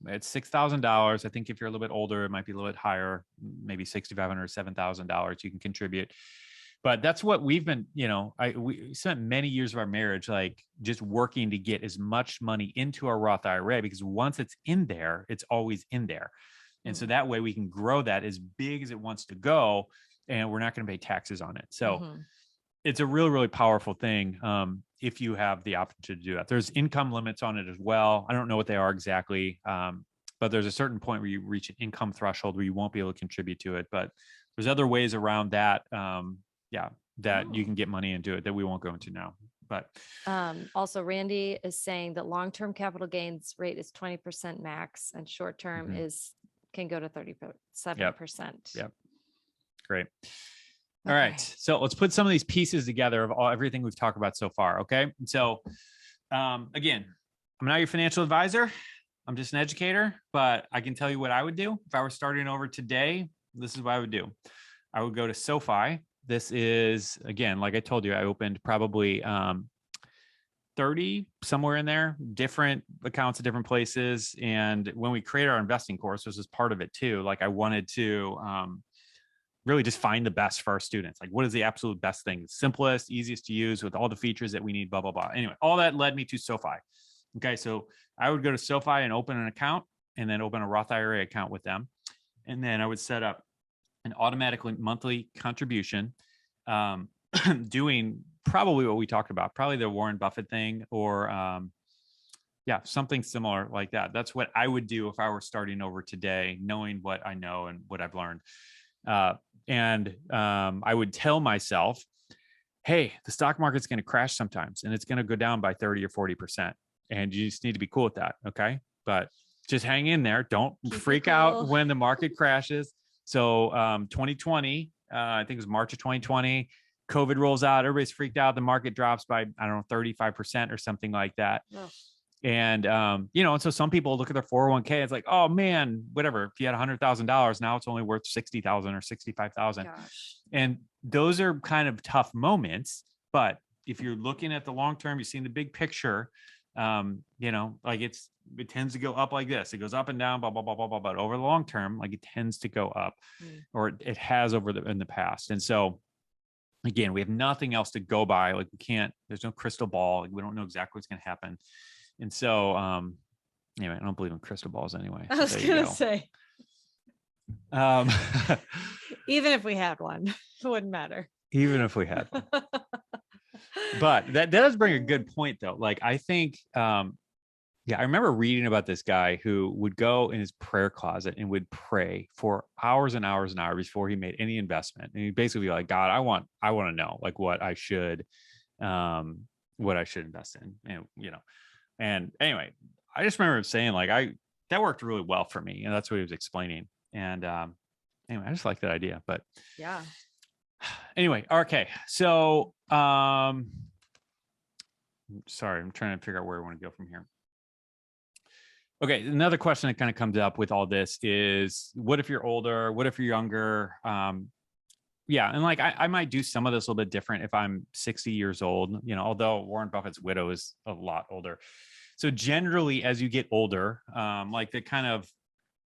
it's $6,000. I think if you're a little bit older, it might be a little bit higher, maybe $6,500, $7,000 you can contribute. But that's what we've been, we spent many years of our marriage, like just working to get as much money into our Roth IRA, because once it's in there, it's always in there. And so that way we can grow that as big as it wants to go, and we're not going to pay taxes on it. So it's a really, really powerful thing. If you have the option to do that, there's income limits on it as well. I don't know what they are exactly. But there's a certain point where you reach an income threshold where you won't be able to contribute to it, but there's other ways around that. You can get money into it that we won't go into now. But also Randy is saying that long-term capital gains rate is 20% max, and short-term can go to 37%. Yep. Great. All right. So let's put some of these pieces together of everything we've talked about so far. Okay. So again, I'm not your financial advisor. I'm just an educator, but I can tell you what I would do if I were starting over today. This is what I would do. I would go to SoFi. This is, again, like I told you, I opened probably 30, somewhere in there, different accounts at different places. And when we created our investing course, this was part of it too. Like I wanted to really just find the best for our students. Like what is the absolute best thing? Simplest, easiest to use with all the features that we need, blah, blah, blah. Anyway, all that led me to SoFi. Okay. So I would go to SoFi and open an account, and then open a Roth IRA account with them. And then I would set up an automatic monthly contribution doing probably what we talked about, probably the Warren Buffett thing, or yeah, something similar like that. That's what I would do if I were starting over today, knowing what I know and what I've learned. I would tell myself, hey, the stock market's going to crash sometimes and it's going to go down by 30 or 40%. And you just need to be cool with that. Okay. But just hang in there. Don't freak out when the market crashes. So 2020, I think it was March of 2020, COVID rolls out. Everybody's freaked out. The market drops by, I don't know, 35% or something like that. Oh. And, and so some people look at their 401k. It's like, oh man, whatever. If you had $100,000, now it's only worth 60,000 or 65,000. And those are kind of tough moments. But if you're looking at the long term, you're seeing the big picture, like it tends to go up like this. It goes up and down, blah, blah, blah, blah, blah. But over the long term, like it tends to go up, or it has in the past. And so again, we have nothing else to go by. Like there's no crystal ball. Like we don't know exactly what's going to happen. And so, anyway, I don't believe in crystal balls anyway. So I was going to say, even if we had one, it wouldn't matter. Even if we had one. But that does bring a good point though. Like, I think, I remember reading about this guy who would go in his prayer closet and would pray for hours and hours and hours before he made any investment. And he'd basically be like, God, I want to know like what I should invest in, And anyway, I just remember him saying like, that worked really well for me. And that's what he was explaining. And anyway, I just like that idea, but yeah. Anyway. Okay. So, sorry, I'm trying to figure out where I want to go from here. Okay. Another question that kind of comes up with all this is, what if you're older? What if you're younger? Yeah. And like, I might do some of this a little bit different if I'm 60 years old, although Warren Buffett's widow is a lot older. So generally, as you get older, like the kind of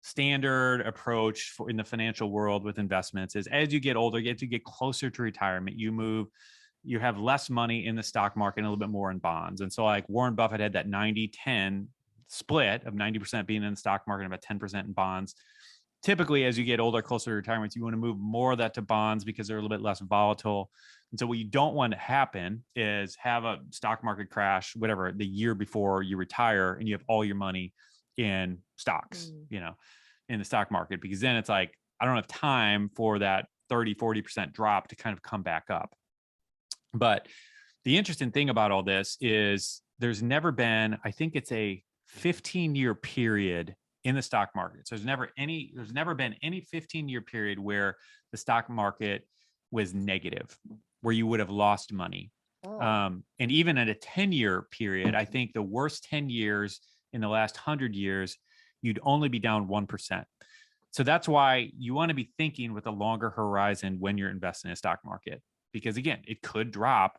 standard approach in the financial world with investments is, as you get older, you get closer to retirement, you have less money in the stock market and a little bit more in bonds. And so like Warren Buffett had that 90-10 split of 90% being in the stock market and about 10% in bonds. Typically, as you get older, closer to retirement, you want to move more of that to bonds because they're a little bit less volatile. And so what you don't want to happen is have a stock market crash, whatever, the year before you retire and you have all your money in stocks, in the stock market, because then it's like, I don't have time for that 30-40% drop to kind of come back up. But the interesting thing about all this is there's never been, I think it's a 15-year period in the stock market. So there's never been any 15-year period where the stock market was negative, where you would have lost money. Oh. And even at a 10-year period, I think the worst 10 years in the last 100 years, you'd only be down 1%. So that's why you want to be thinking with a longer horizon when you're investing in a stock market, because again, it could drop,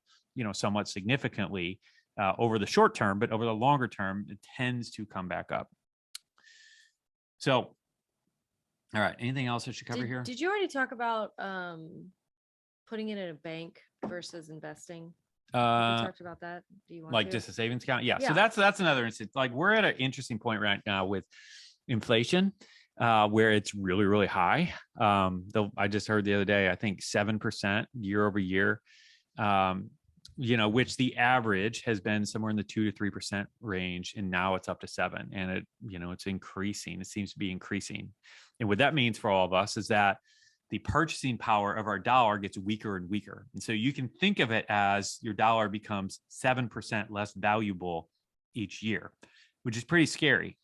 somewhat significantly over the short term, but over the longer term, it tends to come back up. So, all right. Anything else I should cover here? Did you already talk about putting it in a bank versus investing? We talked about that. Do you want like to? Just a savings account? Yeah. So that's another instance. Like we're at an interesting point right now with inflation, where it's really, really high. I just heard the other day, I think 7% year over year, which the average has been somewhere in the 2 to 3% range. And now it's up to 7%. And it's increasing. It seems to be increasing. And what that means for all of us is that the purchasing power of our dollar gets weaker and weaker. And so you can think of it as your dollar becomes 7% less valuable each year, which is pretty scary.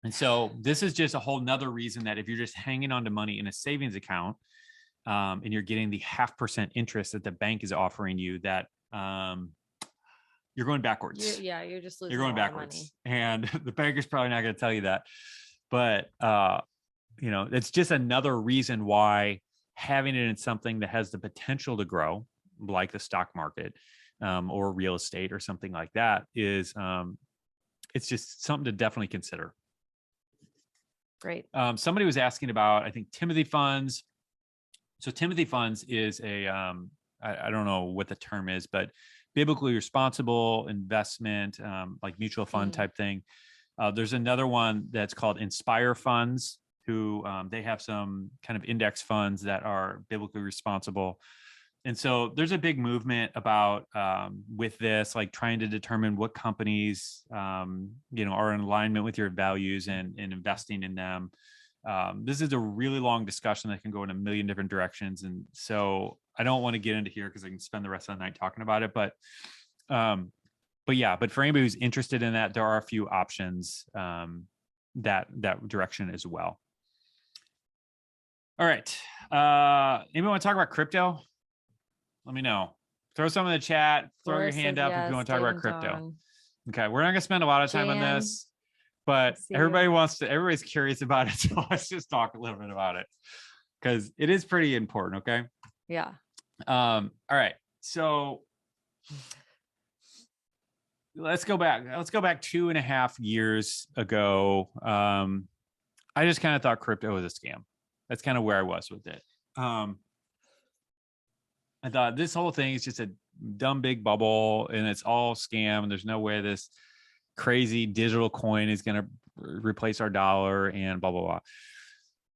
And so this is just a whole nother reason that if you're just hanging on to money in a savings account, and you're getting the 0.5% interest that the bank is offering you, that you're going backwards. You're just losing. You're going backwards. And the banker's probably not going to tell you that. But it's just another reason why having it in something that has the potential to grow, like the stock market, or real estate or something like that, is it's just something to definitely consider. Great. Somebody was asking about, I think, Timothy funds. So Timothy funds is a, I don't know what the term is, but biblically responsible investment, like mutual fund type thing. There's another one that's called Inspire Funds, who they have some kind of index funds that are biblically responsible. and so there's a big movement about with this, like trying to determine what companies, are in alignment with your values and investing in them. This is a really long discussion that can go in a million different directions. And so I don't want to get into here because I can spend the rest of the night talking about it. But for anybody who's interested in that, there are a few options that direction as well. All right. Anybody want to talk about crypto? Let me know. Throw some in the chat. Throw your hand up if you want to talk about crypto. Okay. We're not going to spend a lot of time on this, but everybody's curious about it. So let's just talk a little bit about it because it is pretty important. Okay. Yeah. All right. So let's go back 2.5 years ago. I just kind of thought crypto was a scam. That's kind of where I was with it. I thought this whole thing is just a dumb big bubble and it's all scam. And there's no way this crazy digital coin is going to replace our dollar and blah, blah, blah.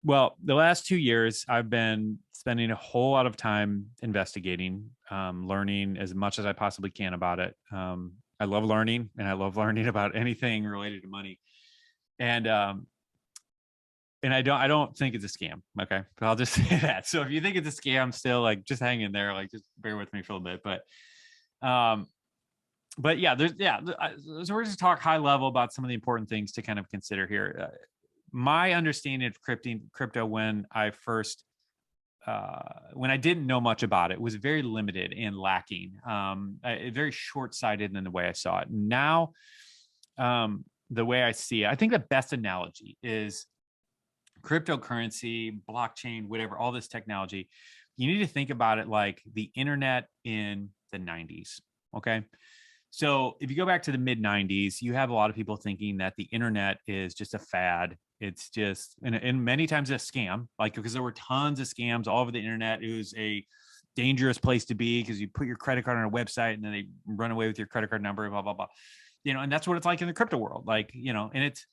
Well, the last 2 years, I've been spending a whole lot of time investigating, learning as much as I possibly can about it. I love learning, and I love learning about anything related to money. And I don't think it's a scam. Okay. But I'll just say that. So if you think it's a scam still, like just hang in there, like just bear with me for a little bit. But yeah, so we're just talk high level about some of the important things to kind of consider here. My understanding of crypto when I first, when I didn't know much about it was very limited and lacking, very short-sighted in the way I saw it. Now, the way I see it, I think the best analogy is cryptocurrency, blockchain, whatever, all this technology. You need to think about it like the internet in the 90s. Okay. So if you go back to the mid 90s, you have a lot of people thinking that the internet is just a fad. It's just, and many times a scam, like, because there were tons of scams all over the internet. It was a dangerous place to be because you put your credit card on a website and then they run away with your credit card number, blah, blah, blah. And that's what it's like in the crypto world. Like, and it's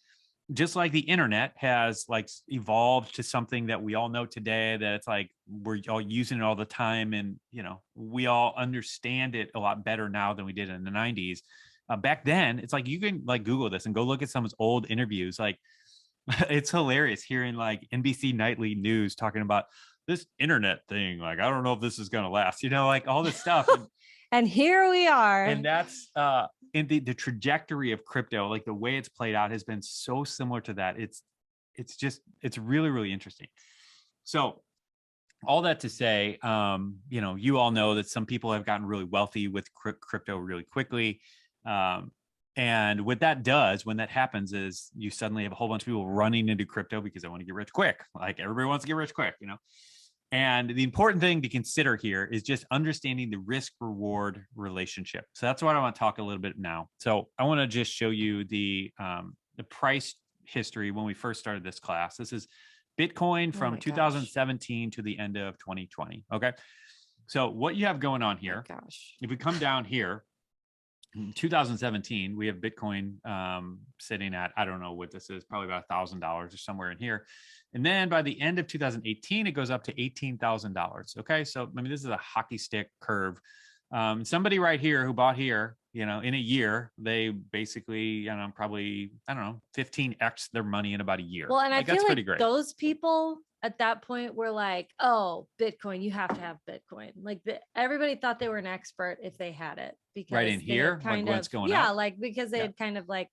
just like the internet has like evolved to something that we all know today, that it's like, we're all using it all the time. And, we all understand it a lot better now than we did in the 90s. Back then, it's like, you can like Google this and go look at some old interviews. Like, it's hilarious hearing like NBC Nightly News talking about this internet thing. Like, I don't know if this is going to last, like all this stuff. And here we are. And that's in the trajectory of crypto, like the way it's played out has been so similar to that. It's really, really interesting. So all that to say, you all know that some people have gotten really wealthy with crypto really quickly. And what that does when that happens is you suddenly have a whole bunch of people running into crypto because they want to get rich quick. Like everybody wants to get rich quick, And the important thing to consider here is just understanding the risk reward relationship. So that's what I want to talk a little bit now. So I want to just show you the price history when we first started this class. This is Bitcoin from 2017 to the end of 2020. Okay. So what you have going on here, if we come down here, in 2017, we have Bitcoin sitting at, I don't know what this is, probably about $1,000 or somewhere in here. And then by the end of 2018, it goes up to $18,000. Okay. So, this is a hockey stick curve. Somebody right here who bought here, in a year, they basically, probably, 15x their money in about a year. Well, and I feel that's pretty great. Those people at that point were like, oh, Bitcoin, you have to have Bitcoin. Like everybody thought they were an expert if they had it, because right in here, kind what's going on? Yeah, like because they had kind of like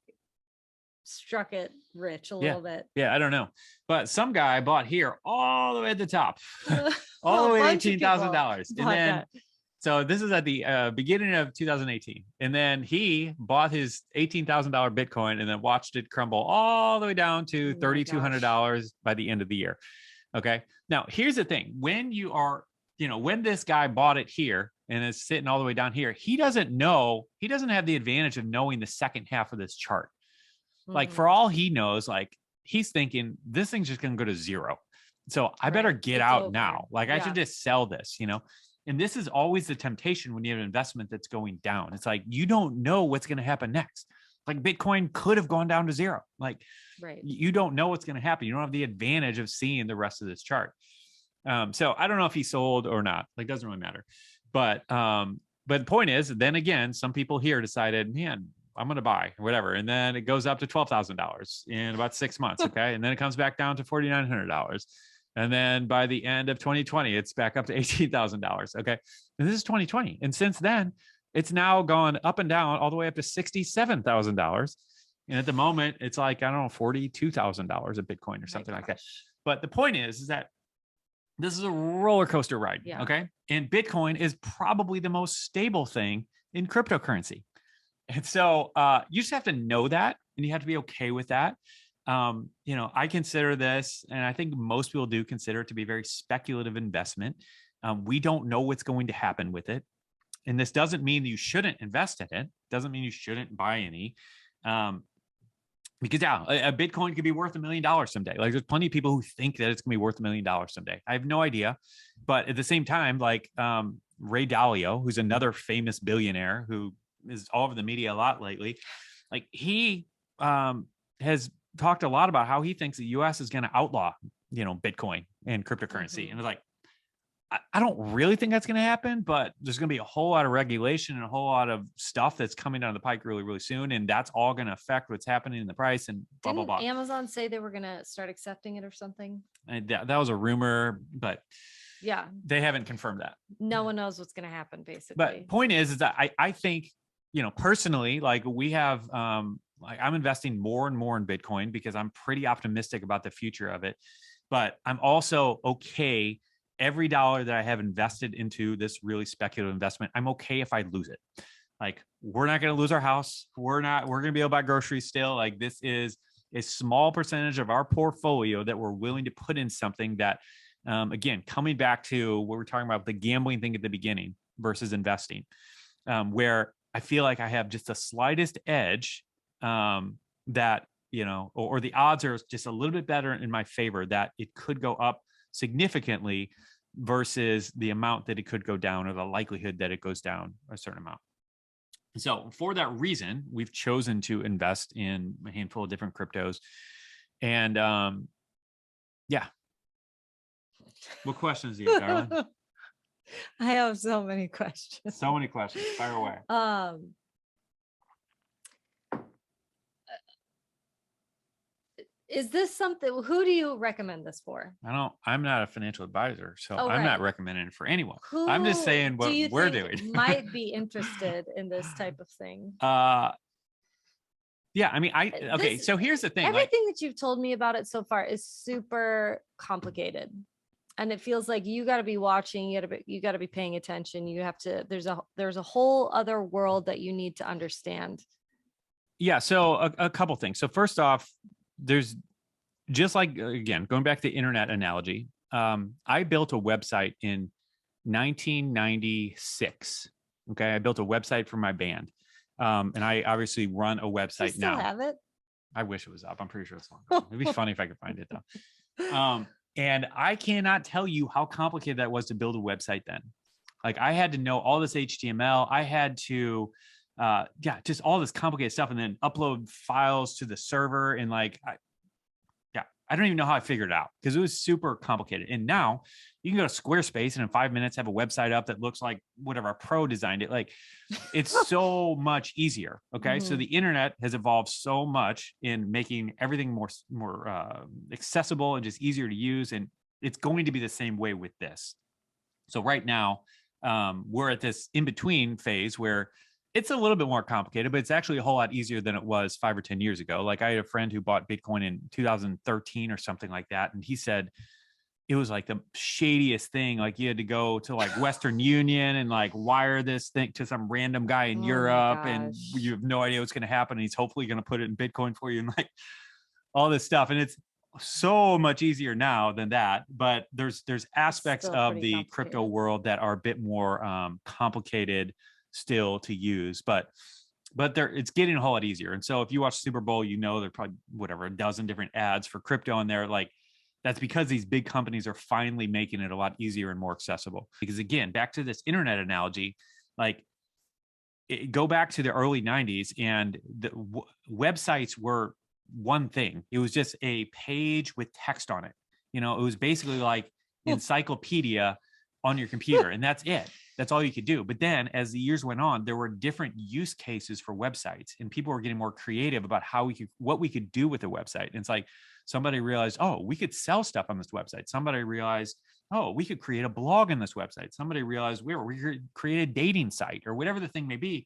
struck it rich a little bit. Yeah, I don't know. But some guy bought here all the way at the top, all the way to $18,000. And then, so this is at the beginning of 2018. And then he bought his $18,000 Bitcoin and then watched it crumble all the way down to $3,200 by the end of the year. Okay. Now, here's the thing. When you are, when this guy bought it here and is sitting all the way down here, he doesn't have the advantage of knowing the second half of this chart. Like for all he knows, like he's thinking this thing's just going to go to zero. So I better get out now. Like I should just sell this, and this is always the temptation when you have an investment that's going down. It's like, you don't know what's going to happen next. Like Bitcoin could have gone down to zero. Like you don't know what's going to happen. You don't have the advantage of seeing the rest of this chart. So I don't know if he sold or not, like, doesn't really matter. but the point is, then again, some people here decided, man, I'm going to buy whatever. And then it goes up to $12,000 in about 6 months. Okay. And then it comes back down to $4,900. And then by the end of 2020, it's back up to $18,000. Okay. And this is 2020. And since then, it's now gone up and down all the way up to $67,000. And at the moment, it's like, I don't know, $42,000 a Bitcoin or something like that. But the point is that this is a roller coaster ride. Yeah. Okay. And Bitcoin is probably the most stable thing in cryptocurrency. And so you just have to know that, and you have to be okay with that. I consider this, and I think most people do consider it to be a very speculative investment. We don't know what's going to happen with it. And this doesn't mean you shouldn't invest in it. Doesn't mean you shouldn't buy any. Because a Bitcoin could be worth $1 million someday. Like, there's plenty of people who think that it's gonna be worth $1 million someday. I have no idea. But at the same time, like Ray Dalio, who's another famous billionaire who is all over the media a lot lately, like he has talked a lot about how he thinks the US is going to outlaw, Bitcoin and cryptocurrency. And it's like, I don't really think that's going to happen, but there's going to be a whole lot of regulation and a whole lot of stuff that's coming down the pike really, really soon. And that's all going to affect what's happening in the price and blah, blah, blah. Amazon say they were going to start accepting it or something? And that was a rumor, but yeah, they haven't confirmed that. No one knows what's going to happen, basically. But point is that I think, personally, like we have, like I'm investing more and more in Bitcoin because I'm pretty optimistic about the future of it. But I'm also okay. Every dollar that I have invested into this really speculative investment, I'm okay if I lose it. Like, we're not going to lose our house. We're going to be able to buy groceries still. Like, this is a small percentage of our portfolio that we're willing to put in something that, again, coming back to what we're talking about, the gambling thing at the beginning versus investing, where I feel like I have just the slightest edge that, or the odds are just a little bit better in my favor that it could go up significantly versus the amount that it could go down, or the likelihood that it goes down a certain amount. So for that reason, we've chosen to invest in a handful of different cryptos. And yeah. What questions do you have, darling? I have so many questions. So many questions. Fire away. Is this something, who do you recommend this for? I'm not a financial advisor, so Oh, I'm right. not recommending it for anyone. Who I'm just saying what do you we're think doing. might be interested in this type of thing? Yeah, I mean, okay, so here's the thing. Everything that you've told me about it so far is super complicated. And it feels like you got to be watching, you got to be paying attention. There's a whole other world that you need to understand. Yeah, so a couple things. So first off, there's just like, again, going back to the internet analogy, I built a website in 1996. Okay. I built a website for my band. And I obviously run a website now. Have it? I wish it was up. I'm pretty sure it's long gone. It'd be funny if I could find it though. And I cannot tell you how complicated that was to build a website then. Like, I had to know all this HTML. I had to, just all this complicated stuff, and then upload files to the server. And like, I don't even know how I figured it out because it was super complicated. And now you can go to Squarespace and in 5 minutes have a website up that looks like whatever a pro designed it. Like, it's so much easier. Okay. Mm-hmm. So the internet has evolved so much in making everything more accessible and just easier to use. And it's going to be the same way with this. So right now, we're at this in-between phase where it's a little bit more complicated, but it's actually a whole lot easier than it was 5 or 10 years ago. Like, I had a friend who bought Bitcoin in 2013 or something like that. And he said it was like the shadiest thing. Like, you had to go to like Western Union and like wire this thing to some random guy in Europe, and you have no idea what's going to happen. And he's hopefully going to put it in Bitcoin for you and like all this stuff. And it's so much easier now than that. But there's aspects of the crypto world that are a bit more complicated still to use, but it's getting a whole lot easier. And so if you watch Super Bowl, there's probably a dozen different ads for crypto on there. Like, that's because these big companies are finally making it a lot easier and more accessible. Because again, back to this internet analogy, like, go back to the early 90s, and the websites were one thing. It was just a page with text on it. It was basically like encyclopedia on your computer, and that's it. That's all you could do. But then as the years went on, there were different use cases for websites, and people were getting more creative about what we could do with a website. And it's like somebody realized, oh, we could sell stuff on this website. Somebody realized, oh, we could create a blog on this website. Somebody realized we could create a dating site or whatever the thing may be.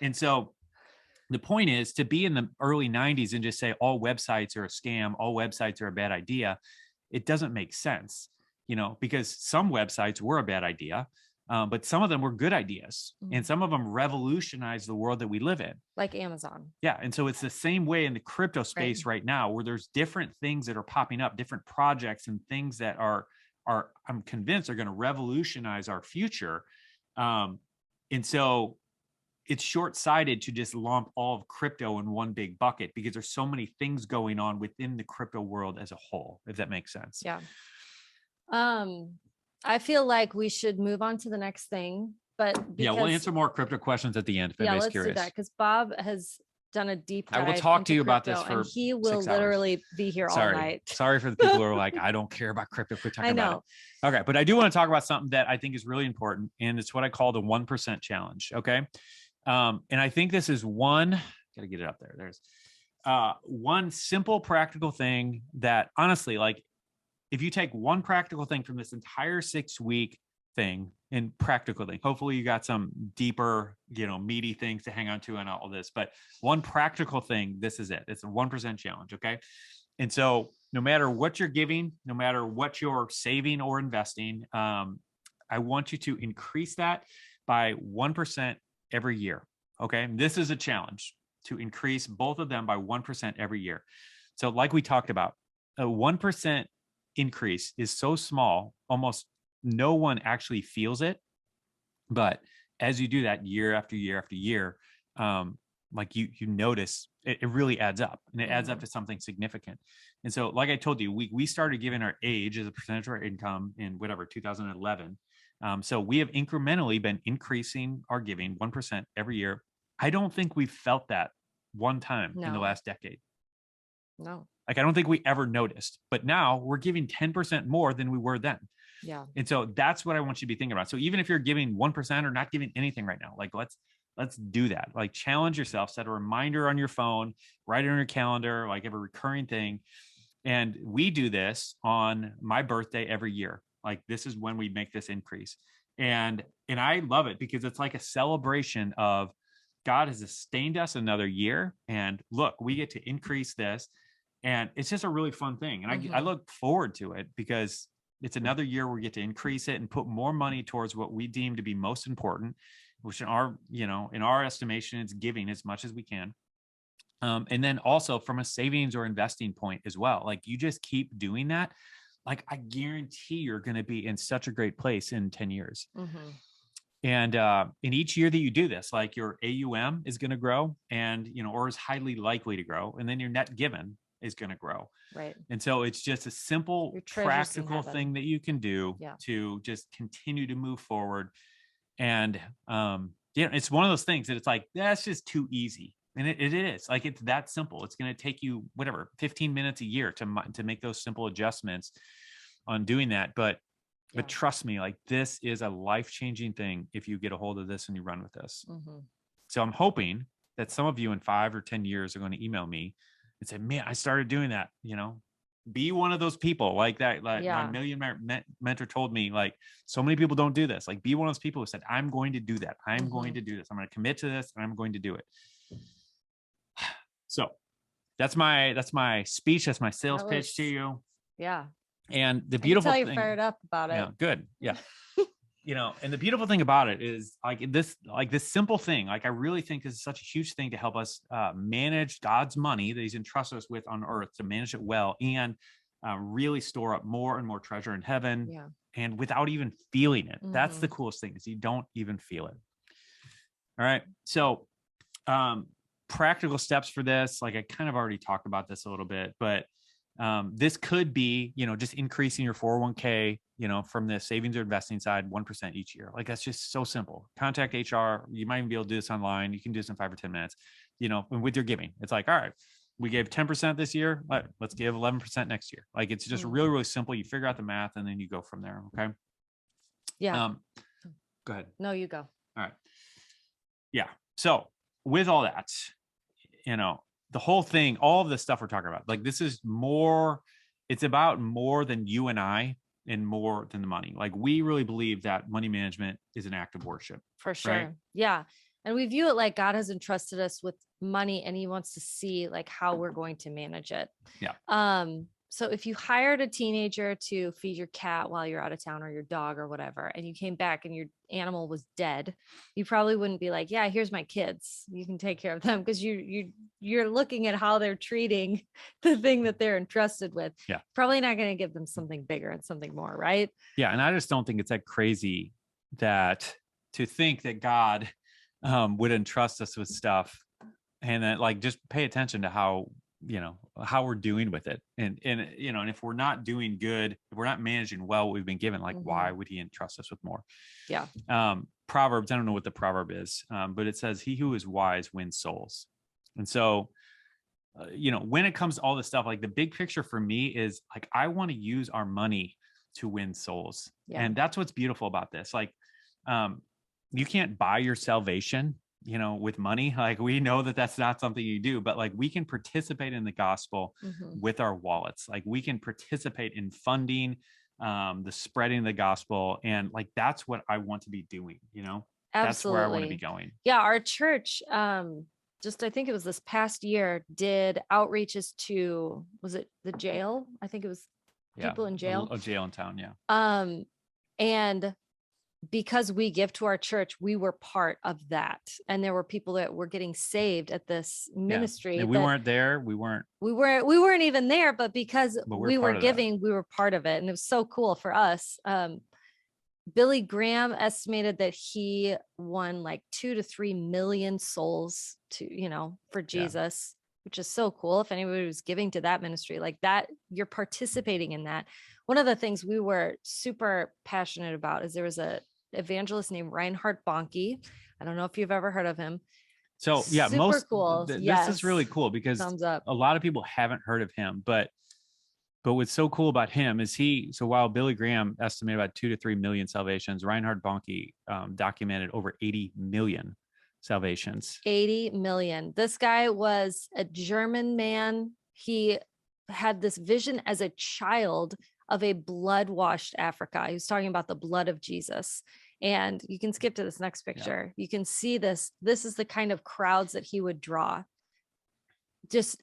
And so the point is to be in the early 90s and just say all websites are a scam, all websites are a bad idea. It doesn't make sense, because some websites were a bad idea, but some of them were good ideas, and some of them revolutionized the world that we live in. Like Amazon. Yeah. And so it's the same way in the crypto space right now, where there's different things that are popping up, different projects and things that are I'm convinced are going to revolutionize our future. And so it's short-sighted to just lump all of crypto in one big bucket, because there's so many things going on within the crypto world as a whole, if that makes sense. Yeah. I feel like we should move on to the next thing, but we'll answer more crypto questions at the end. If let's curious. do that, because Bob has done a deep dive. I will talk to you about this for and he will literally be here all night. Sorry for the people who are like, I don't care about crypto. Quit talking about it. Okay, but I do want to talk about something that I think is really important, and it's what I call the 1% challenge. Okay. And I think this is gotta get it up there. There's one simple practical thing that honestly, like if you take one practical thing from this entire 6-week thing and practical thing, hopefully you got some deeper, meaty things to hang on to and all this, but one practical thing, this is it. It's a 1% challenge. Okay. And so no matter what you're giving, no matter what you're saving or investing, I want you to increase that by 1% every year. Okay. And this is a challenge to increase both of them by 1% every year. So like we talked about, a 1% increase is so small, almost no one actually feels it. But as you do that year after year after year, like you notice it really adds up, and it adds up to something significant. And so, like I told you, we started giving our age as a percentage of our income in 2011. So we have incrementally been increasing our giving 1% every year. I don't think we've felt that one time in the last decade. No. Like, I don't think we ever noticed, but now we're giving 10% more than we were then. Yeah. And so that's what I want you to be thinking about. So even if you're giving 1% or not giving anything right now, like let's do that. Like, challenge yourself, set a reminder on your phone, write it on your calendar, like have a recurring thing. And we do this on my birthday every year. Like, this is when we make this increase. And I love it because it's like a celebration of God has sustained us another year. And look, we get to increase this. And it's just a really fun thing. And I look forward to it because it's another year where we get to increase it and put more money towards what we deem to be most important, which in our estimation, it's giving as much as we can. And then also from a savings or investing point as well, like you just keep doing that. Like, I guarantee you're going to be in such a great place in 10 years. Mm-hmm. And in each year that you do this, like your AUM is going to grow and, or is highly likely to grow. And then your net given is going to grow. Right. And so it's just a simple, practical thing that you can do to just continue to move forward. And, it's one of those things that it's like, that's just too easy. And it is like, it's that simple. It's going to take you 15 minutes a year to make those simple adjustments on doing that. But trust me, like, this is a life-changing thing if you get a hold of this and you run with this. Mm-hmm. So I'm hoping that some of you in 5 or 10 years are going to email me and say, man, I started doing that. Be one of those people like that. Like my millionaire mentor told me, like, so many people don't do this. Like, be one of those people who said, I'm going to do that. I'm going to do this. I'm going to commit to this and I'm going to do it. So that's my speech. That's my sales pitch to you. Yeah. And the beautiful thing, you're fired up about it. Yeah, good. Yeah. And the beautiful thing about it is this simple thing. Like, I really think this is such a huge thing to help us manage God's money that he's entrusted us with on earth, to manage it well and really store up more and more treasure in heaven. Yeah. And without even feeling it. Mm-hmm. That's the coolest thing, is you don't even feel it. All right. So, practical steps for this. Like, I kind of already talked about this a little bit, but this could be, just increasing your 401k, from the savings or investing side, 1% each year. Like, that's just so simple. Contact HR. You might even be able to do this online. You can do this in 5 or 10 minutes, and with your giving, it's like, all right, we gave 10% this year. Let's give 11% next year. Like, it's just really, really simple. You figure out the math and then you go from there. Okay. Yeah. Go ahead. No, you go. All right. Yeah. So with all that, the whole thing, all of the stuff we're talking about, like this is more, it's about more than you and I and more than the money. Like we really believe that money management is an act of worship. For sure. Right? Yeah. And we view it like God has entrusted us with money and he wants to see like how we're going to manage it. Yeah. So if you hired a teenager to feed your cat while you're out of town or your dog or whatever, and you came back and your animal was dead, you probably wouldn't be like, yeah, here's my kids. You can take care of them, because you're looking at how they're treating the thing that they're entrusted with. Yeah. Probably not going to give them something bigger and something more, right? Yeah. And I just don't think it's that crazy that to think that God would entrust us with stuff and then like just pay attention to how we're doing with it. And if we're not doing good, if we're not managing well what we've been given, like why would he entrust us with more? Yeah. Proverbs, I don't know what the proverb is, but it says he who is wise wins souls. And so when it comes to all this stuff, like the big picture for me is like I want to use our money to win souls. Yeah. And that's what's beautiful about this. Like you can't buy your salvation with money. Like we know that that's not something you do, but like we can participate in the gospel with our wallets. Like we can participate in funding the spreading of the gospel. And like, that's what I want to be doing, Absolutely. That's where I want to be going. Yeah. Our church, I think it was this past year, did outreaches to, was it the jail? I think it was people in jail. A jail in town. Yeah. And because we give to our church, we were part of that. And there were people that were getting saved at this ministry. Yeah. And we weren't there. We weren't even there, but because we were giving, we were part of it. And it was so cool for us. Billy Graham estimated that he won like 2 to 3 million souls for Jesus, which is so cool. If anybody was giving to that ministry like that, you're participating in that. One of the things we were super passionate about is there was a evangelist named Reinhard Bonnke. I don't know if you've ever heard of him. So yeah, super cool. This is really cool because a lot of people haven't heard of him, but what's so cool about him is while Billy Graham estimated about 2 to 3 million salvations, Reinhard Bonnke documented over 80 million salvations. 80 million. This guy was a German man. He had this vision as a child of a blood-washed Africa. He was talking about the blood of Jesus. And you can skip to this next picture. Yeah. You can see this. This is the kind of crowds that he would draw. Just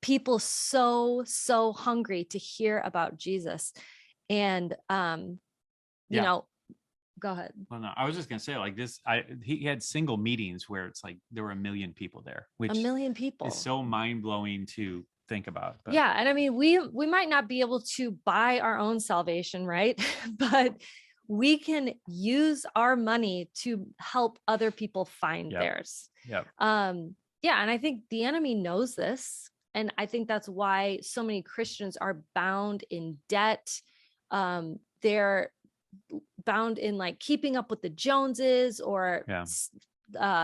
people so hungry to hear about Jesus. And you know, go ahead. Well, no, I was just gonna say like this. He had single meetings where it's like there were 1 million people there, which 1 million people is so mind-blowing to think about. But. Yeah. And I mean, we might not be able to buy our own salvation, right? But we can use our money to help other people find theirs. Yeah. Yeah. And I think the enemy knows this. And I think that's why so many Christians are bound in debt. They're bound in like keeping up with the Joneses or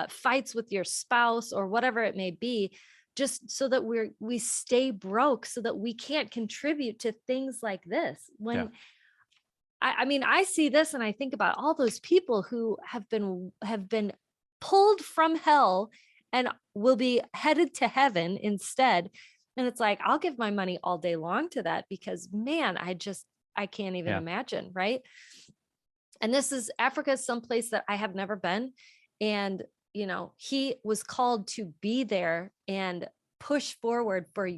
fights with your spouse or whatever it may be, just so that we stay broke so that we can't contribute to things like this. I mean, I see this and I think about all those people who have been pulled from hell and will be headed to heaven instead. And it's like, I'll give my money all day long to that because man, I can't even imagine. Right. And Africa is someplace that I have never been. And, you know, he was called to be there and push forward for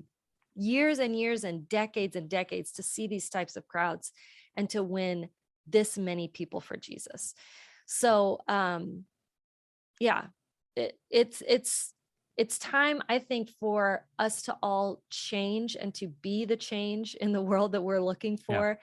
years and years and decades to see these types of crowds and to win this many people for Jesus. So, it's time, I think, for us to all change and to be the change in the world that we're looking for.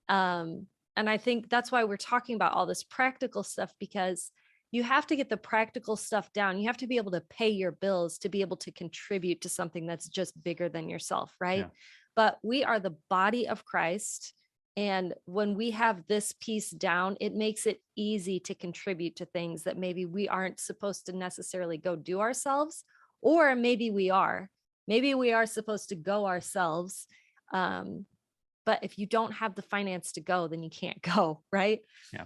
And I think that's why we're talking about all this practical stuff, because you have to get the practical stuff down. You have to be able to pay your bills to be able to contribute to something that's just bigger than yourself, right? Yeah. But we are the body of Christ. And when we have this piece down, it makes it easy to contribute to things that maybe we aren't supposed to necessarily go do ourselves, or maybe we are. Maybe we are supposed to go ourselves. But if you don't have the finance to go, then you can't go, right? Yeah.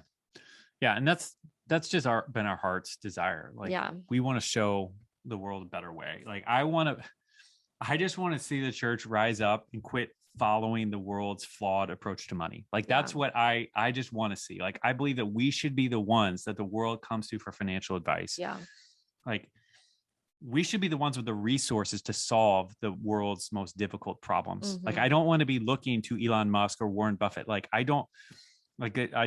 Yeah. And that's just been our heart's desire. Like, we want to show the world a better way. Like, I just want to see the church rise up and quit following the world's flawed approach to money. Like, that's what I just want to see. Like, I believe that we should be the ones that the world comes to for financial advice. Yeah. Like, we should be the ones with the resources to solve the world's most difficult problems. Like, I don't want to be looking to Elon Musk or Warren Buffett. Like, I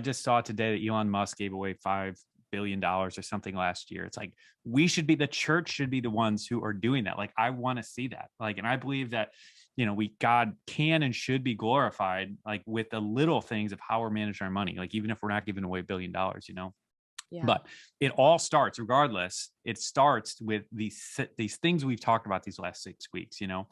just saw today that Elon Musk gave away $5 billion or something last year. It's like, the church should be the ones who are doing that. Like, I want to see that. Like, and I believe that, God can and should be glorified, like, with the little things of how we're managing our money. Like, even if we're not giving away $1 billion, Yeah. But it all starts, regardless, it starts with these things we've talked about these last 6 weeks, and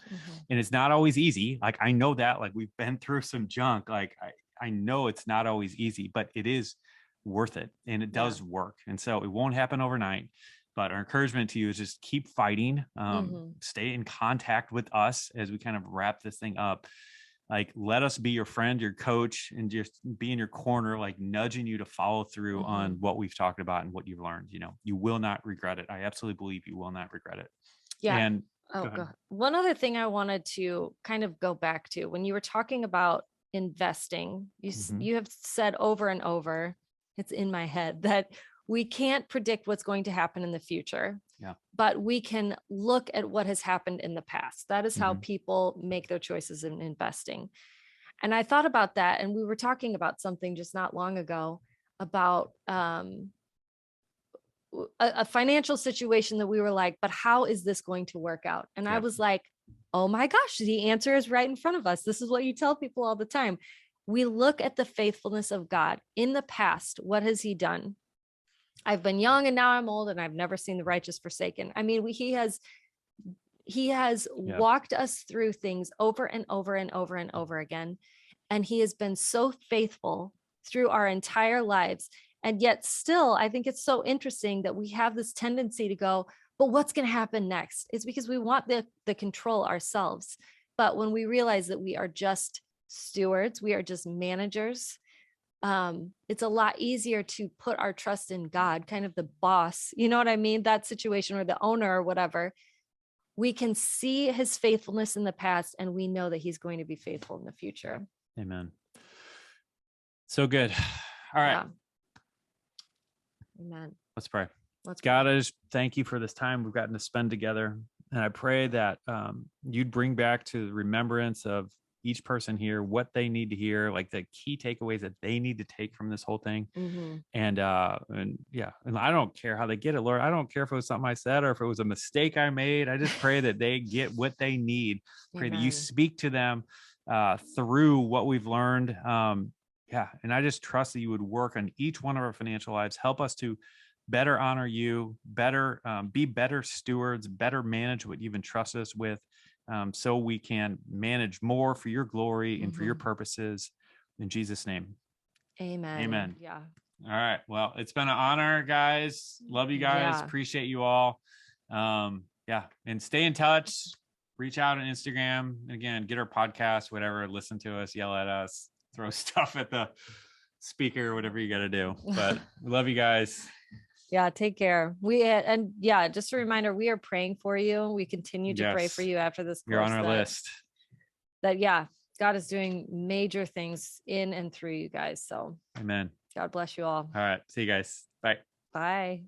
it's not always easy. Like, I know that, like, we've been through some junk. Like, I know it's not always easy, but it is worth it, and it does work. And so it won't happen overnight, but our encouragement to you is just keep fighting, stay in contact with us as we kind of wrap this thing up. Like, let us be your friend, your coach, and just be in your corner, like nudging you to follow through on what we've talked about and what you've learned. You will not regret it. I absolutely believe you will not regret it. Yeah. And go ahead. One other thing I wanted to kind of go back to, when you were talking about investing, you have said over and over, it's in my head, that we can't predict what's going to happen in the future. Yeah. But we can look at what has happened in the past. That is how people make their choices in investing. And I thought about that. And we were talking about something just not long ago about a financial situation that we were like, but how is this going to work out? And I was like, oh my gosh, the answer is right in front of us. This is what you tell people all the time. We look at the faithfulness of God in the past. What has he done? I've been young and now I'm old, and I've never seen the righteous forsaken. I mean, he has walked us through things over and over and over and over again. And he has been so faithful through our entire lives. And yet still, I think it's so interesting that we have this tendency to go, but what's going to happen next? It's because we want the control ourselves. But when we realize that we are just stewards, we are just managers, it's a lot easier to put our trust in God, kind of the boss, you know what I mean? That situation, or the owner or whatever. We can see his faithfulness in the past, and we know that he's going to be faithful in the future. Amen. So good. All right. Yeah. Amen. Let's pray. God, I just thank you for this time we've gotten to spend together. And I pray that you'd bring back to the remembrance of each person here what they need to hear, like the key takeaways that they need to take from this whole thing. And I don't care how they get it, Lord. I don't care if it was something I said or if it was a mistake I made. I just pray that they get what they need. Pray that you speak to them through what we've learned. And I just trust that you would work on each one of our financial lives. Help us to better honor you, better be better stewards, better manage what you've entrusted us with, so we can manage more for your glory and for your purposes. In Jesus' name. Amen. Amen. Yeah. All right. Well, it's been an honor, guys. Love you guys. Yeah. Appreciate you all. And stay in touch. Reach out on Instagram. Again, get our podcast, whatever. Listen to us, yell at us, throw stuff at the speaker, whatever you got to do. But we love you guys. Yeah, take care. Just a reminder, we are praying for you. We continue to pray for you after this course. You're on our list. God is doing major things in and through you guys. So amen. God bless you all. All right. See you guys. Bye. Bye.